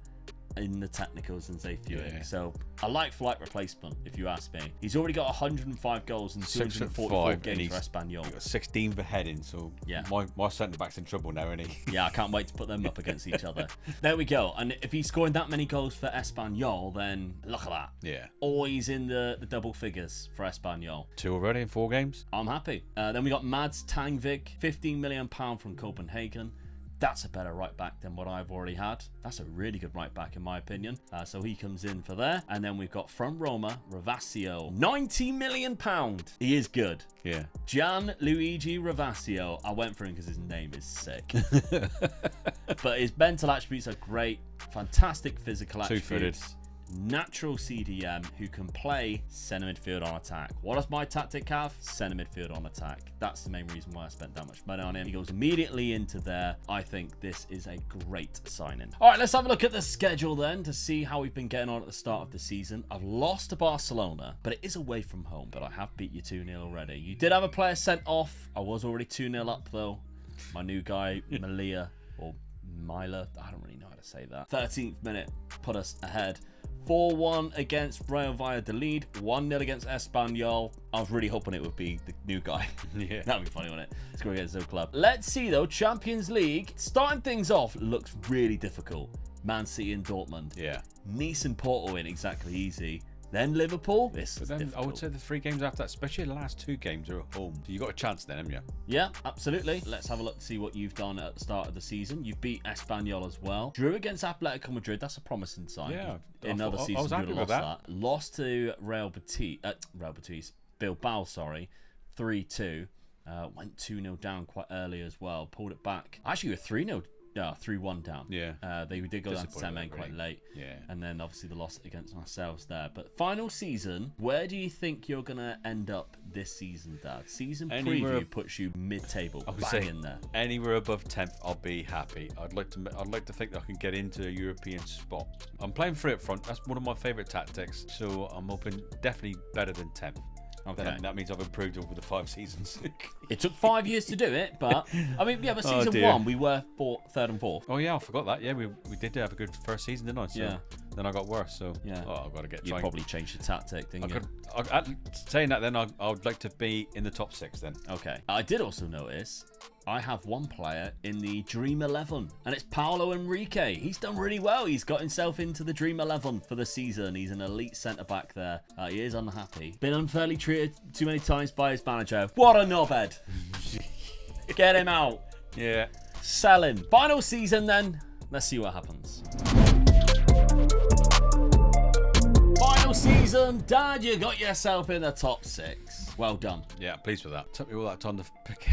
in the technicals than Zayfuik. So a like-for-like replacement, if you ask me. He's already got 105 goals in 244 games for Espanyol. He's got 16 for heading, so my centre-back's in trouble now, isn't he? Yeah, I can't wait to put them up against each other. There we go. And if he's scoring that many goals for Espanyol, then look at that. Yeah. Always in the double figures for Espanyol. 2 already in 4 games. I'm happy. Then we got Mads Tangvik, £15 million from Copenhagen. That's a better right back than what I've already had. That's a really good right back in my opinion. So he comes in for there. And then we've got from Roma, Ravasio. £90 million. He is good. Yeah. Gianluigi Ravasio. I went for him because his name is sick. But his mental attributes are great. Fantastic physical attributes. 2-footed. Natural CDM who can play centre midfield on attack. What does my tactic have? Centre midfield on attack. That's the main reason why I spent that much money on him. He goes immediately into there. I think this is a great signing. All right, let's have a look at the schedule then to see how we've been getting on at the start of the season. I've lost to Barcelona, but it is away from home. But I have beat you 2-0 already. You did have a player sent off. I was already 2-0 up though. My new guy, Melia, or Myla, I don't really know how to say that. 13th minute put us ahead. 4-1 against Real Valladolid, 1-0 against Espanyol. I was really hoping it would be the new guy. Yeah. That'd be funny, wouldn't it? Score against the club. Let's see though, Champions League, starting things off looks really difficult. Man City and Dortmund. Yeah. Nice and Porto ain't exactly easy. Then Liverpool. This is difficult. I would say the 3 games after that, especially the last 2 games, are at home. So you got a chance then, haven't you? Yeah, absolutely. Let's have a look to see what you've done at the start of the season. You beat Espanyol as well. Drew against Atletico Madrid. That's a promising sign. Yeah. In other seasons, you would have lost that. Lost to Real Betis, Bilbao, sorry, 3-2. Went 2-0 down quite early as well. Pulled it back. Actually, we were 3-0. 3-1 down. Yeah. They did go down to Semen quite late. Yeah. And then obviously the loss against ourselves there. But final season, where do you think you're going to end up this season, Dad? Season preview puts you mid-table. Bang in there. Anywhere above 10th, I'll be happy. I'd like to think that I can get into a European spot. I'm playing 3 up front. That's one of my favourite tactics. So I'm hoping definitely better than 10th. Okay. That means I've improved over the 5 seasons. It took 5 years to do it, but I mean, yeah, but season 1 we were 3rd and 4th. Oh yeah, I forgot that. Yeah, we did have a good first season, didn't I? So, yeah. then I got worse. So yeah, I've got to get. You probably changed your tactic, didn't you? Saying that, then I would like to be in the top 6 then. Okay. I did also notice I have one player in the Dream 11, and it's Paulo Henrique. He's done really well. He's got himself into the Dream 11 for the season. He's an elite centre-back there. He is unhappy. Been unfairly treated too many times by his manager. What a knobhead. Get him out. Yeah. Sell him. Final season then. Let's see what happens. Final season. Dad, you got yourself in the top 6. Well done. Yeah, pleased with that. Took me all that time to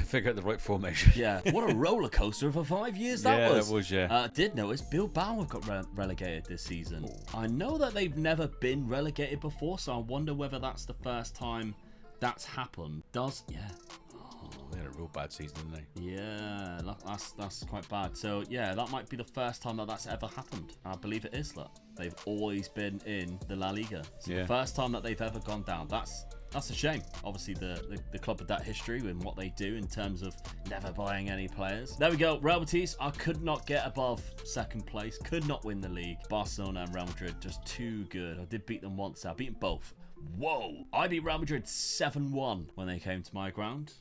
figure out the right formation. Yeah, what a roller coaster for 5 years that was. Yeah, that was, yeah. Did notice Bilbao have got relegated this season. I know that they've never been relegated before, so I wonder whether that's the first time that's happened. Yeah. They had a real bad season, didn't they? Yeah, that's quite bad. So yeah, that might be the first time that that's ever happened. I believe it is. Look, they've always been in the La Liga. So the first time that they've ever gone down. That's a shame. Obviously, the club with that history and what they do in terms of never buying any players. There we go. Real Betis, I could not get above second place. Could not win the league. Barcelona and Real Madrid, just too good. I did beat them once. I beat them both. Whoa. I beat Real Madrid 7-1 when they came to my ground.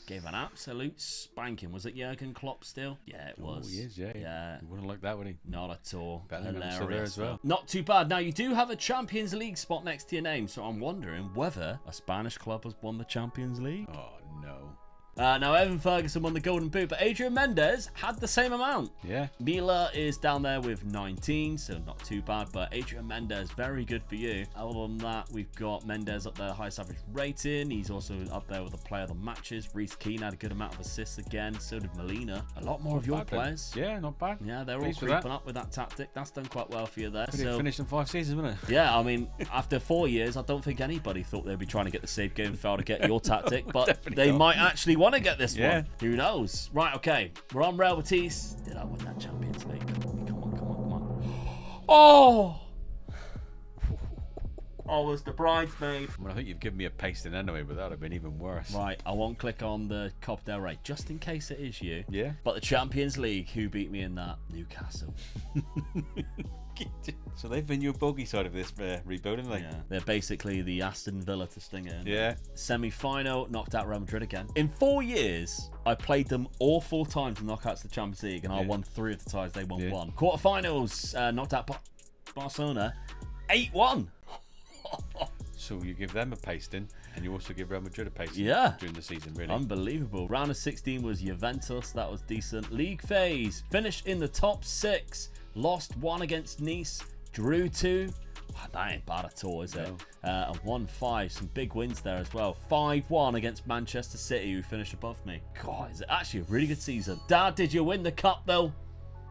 Gave an absolute spanking. Was it Jurgen Klopp still? Yeah, it was. Oh, he is, yeah. He wouldn't like that, would he? Not at all. Hilarious. Still there as well. Not too bad. Now, you do have a Champions League spot next to your name, so I'm wondering whether a Spanish club has won the Champions League. Oh, no. Now, Evan Ferguson won the Golden Boot, but Adrian Mendes had the same amount. Yeah. Mila is down there with 19, so not too bad, but Adrian Mendes, very good for you. Other than that, we've got Mendes up there, highest average rating. He's also up there with the player of the matches. Reece Keane had a good amount of assists again. So did Molina. A lot more of your players. Yeah, not bad. Yeah, they're all creeping up with that tactic. That's done quite well for you there. Could have finished in 5 seasons, wouldn't it? Yeah, I mean, after 4 years, I don't think anybody thought they'd be trying to get the save game fail to get your tactic, but they might actually want to get this one. Who knows? Right, okay. We're on Real Betis. Did I win that Champions League? Come on. Oh! I was the bridesmaid. Well, I think you've given me a pasting anyway, but that would have been even worse. Right, I won't click on the Copa del Rey, just in case it is you. Yeah. But the Champions League, who beat me in that? Newcastle. So they've been your bogey side of this rebuilding, like. Yeah, they're basically the Aston Villa to sting it. Yeah. Semi-final, knocked out Real Madrid again. In 4 years, I played them all 4 times in knockouts of the Champions League, and I won 3 of the ties. They won 1. Quarterfinals, knocked out Barcelona, 8-1. So you give them a pasting, and you also give Real Madrid a pasting during the season, really. Unbelievable. Round of 16 was Juventus. That was decent. League phase. Finished in the top 6. Lost 1 against Nice. Drew 2. Oh, that ain't bad at all, is it? And 1-5. Some big wins there as well. 5-1 against Manchester City, who finished above me. God, is it actually a really good season. Dad, did you win the cup, though?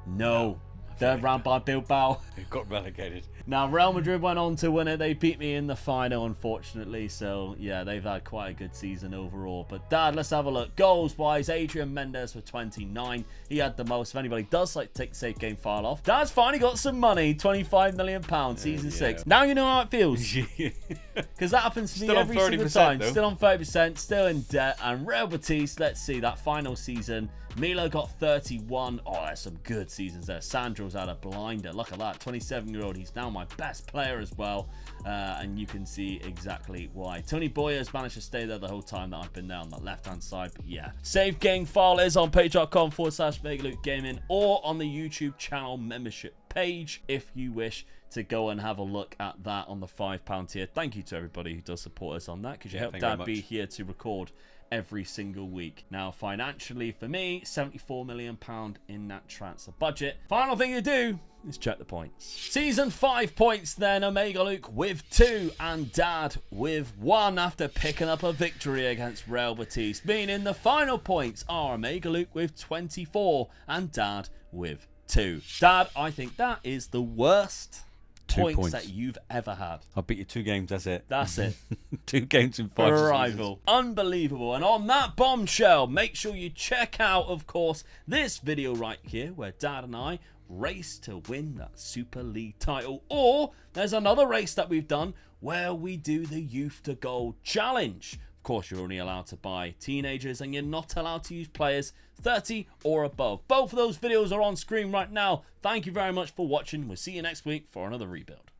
No. Third round by Bilbao. Who got relegated. Now, Real Madrid went on to win it. They beat me in the final, unfortunately. So, yeah, they've had quite a good season overall. But, Dad, let's have a look. Goals-wise, Adrian Mendes for 29. He had the most. If anybody does like to take the save game file off, Dad's finally got some money. £25 million, season 6. Now you know how it feels. Because that happens to me every single time. Though. Still on 30%, still in debt. And Real Betis, let's see, that final season, Milo got 31. Oh, there's some good seasons there. Sandro's had a blinder. Look at that. 27-year-old. He's now my best player as well. And you can see exactly why. Tony Boyer's managed to stay there the whole time that I've been there on that left-hand side. But yeah. Save game file is on page.com/Mega Gaming or on the YouTube channel membership page if you wish to go and have a look at that on the £5 tier. Thank you to everybody who does support us on that, because you help Dad be here to record every single week. Now, financially for me, £74 million in that transfer budget. Final thing you do is check the points. Season 5 points then, Omega Luke with 2 and Dad with 1 after picking up a victory against Real Betis, meaning the final points are Omega Luke with 24 and Dad with 2. Dad, I think that is the worst points that you've ever had. I'll beat you 2 games, that's it. That's it. 2 games in 5 rival. Unbelievable. And on that bombshell, make sure you check out, of course, this video right here where Dad and I race to win that Super League title. Or there's another race that we've done where we do the Youth to Gold Challenge. Of course, you're only allowed to buy teenagers, and you're not allowed to use players 30 or above. Both of those videos are on screen right now. Thank you very much for watching. We'll see you next week for another rebuild.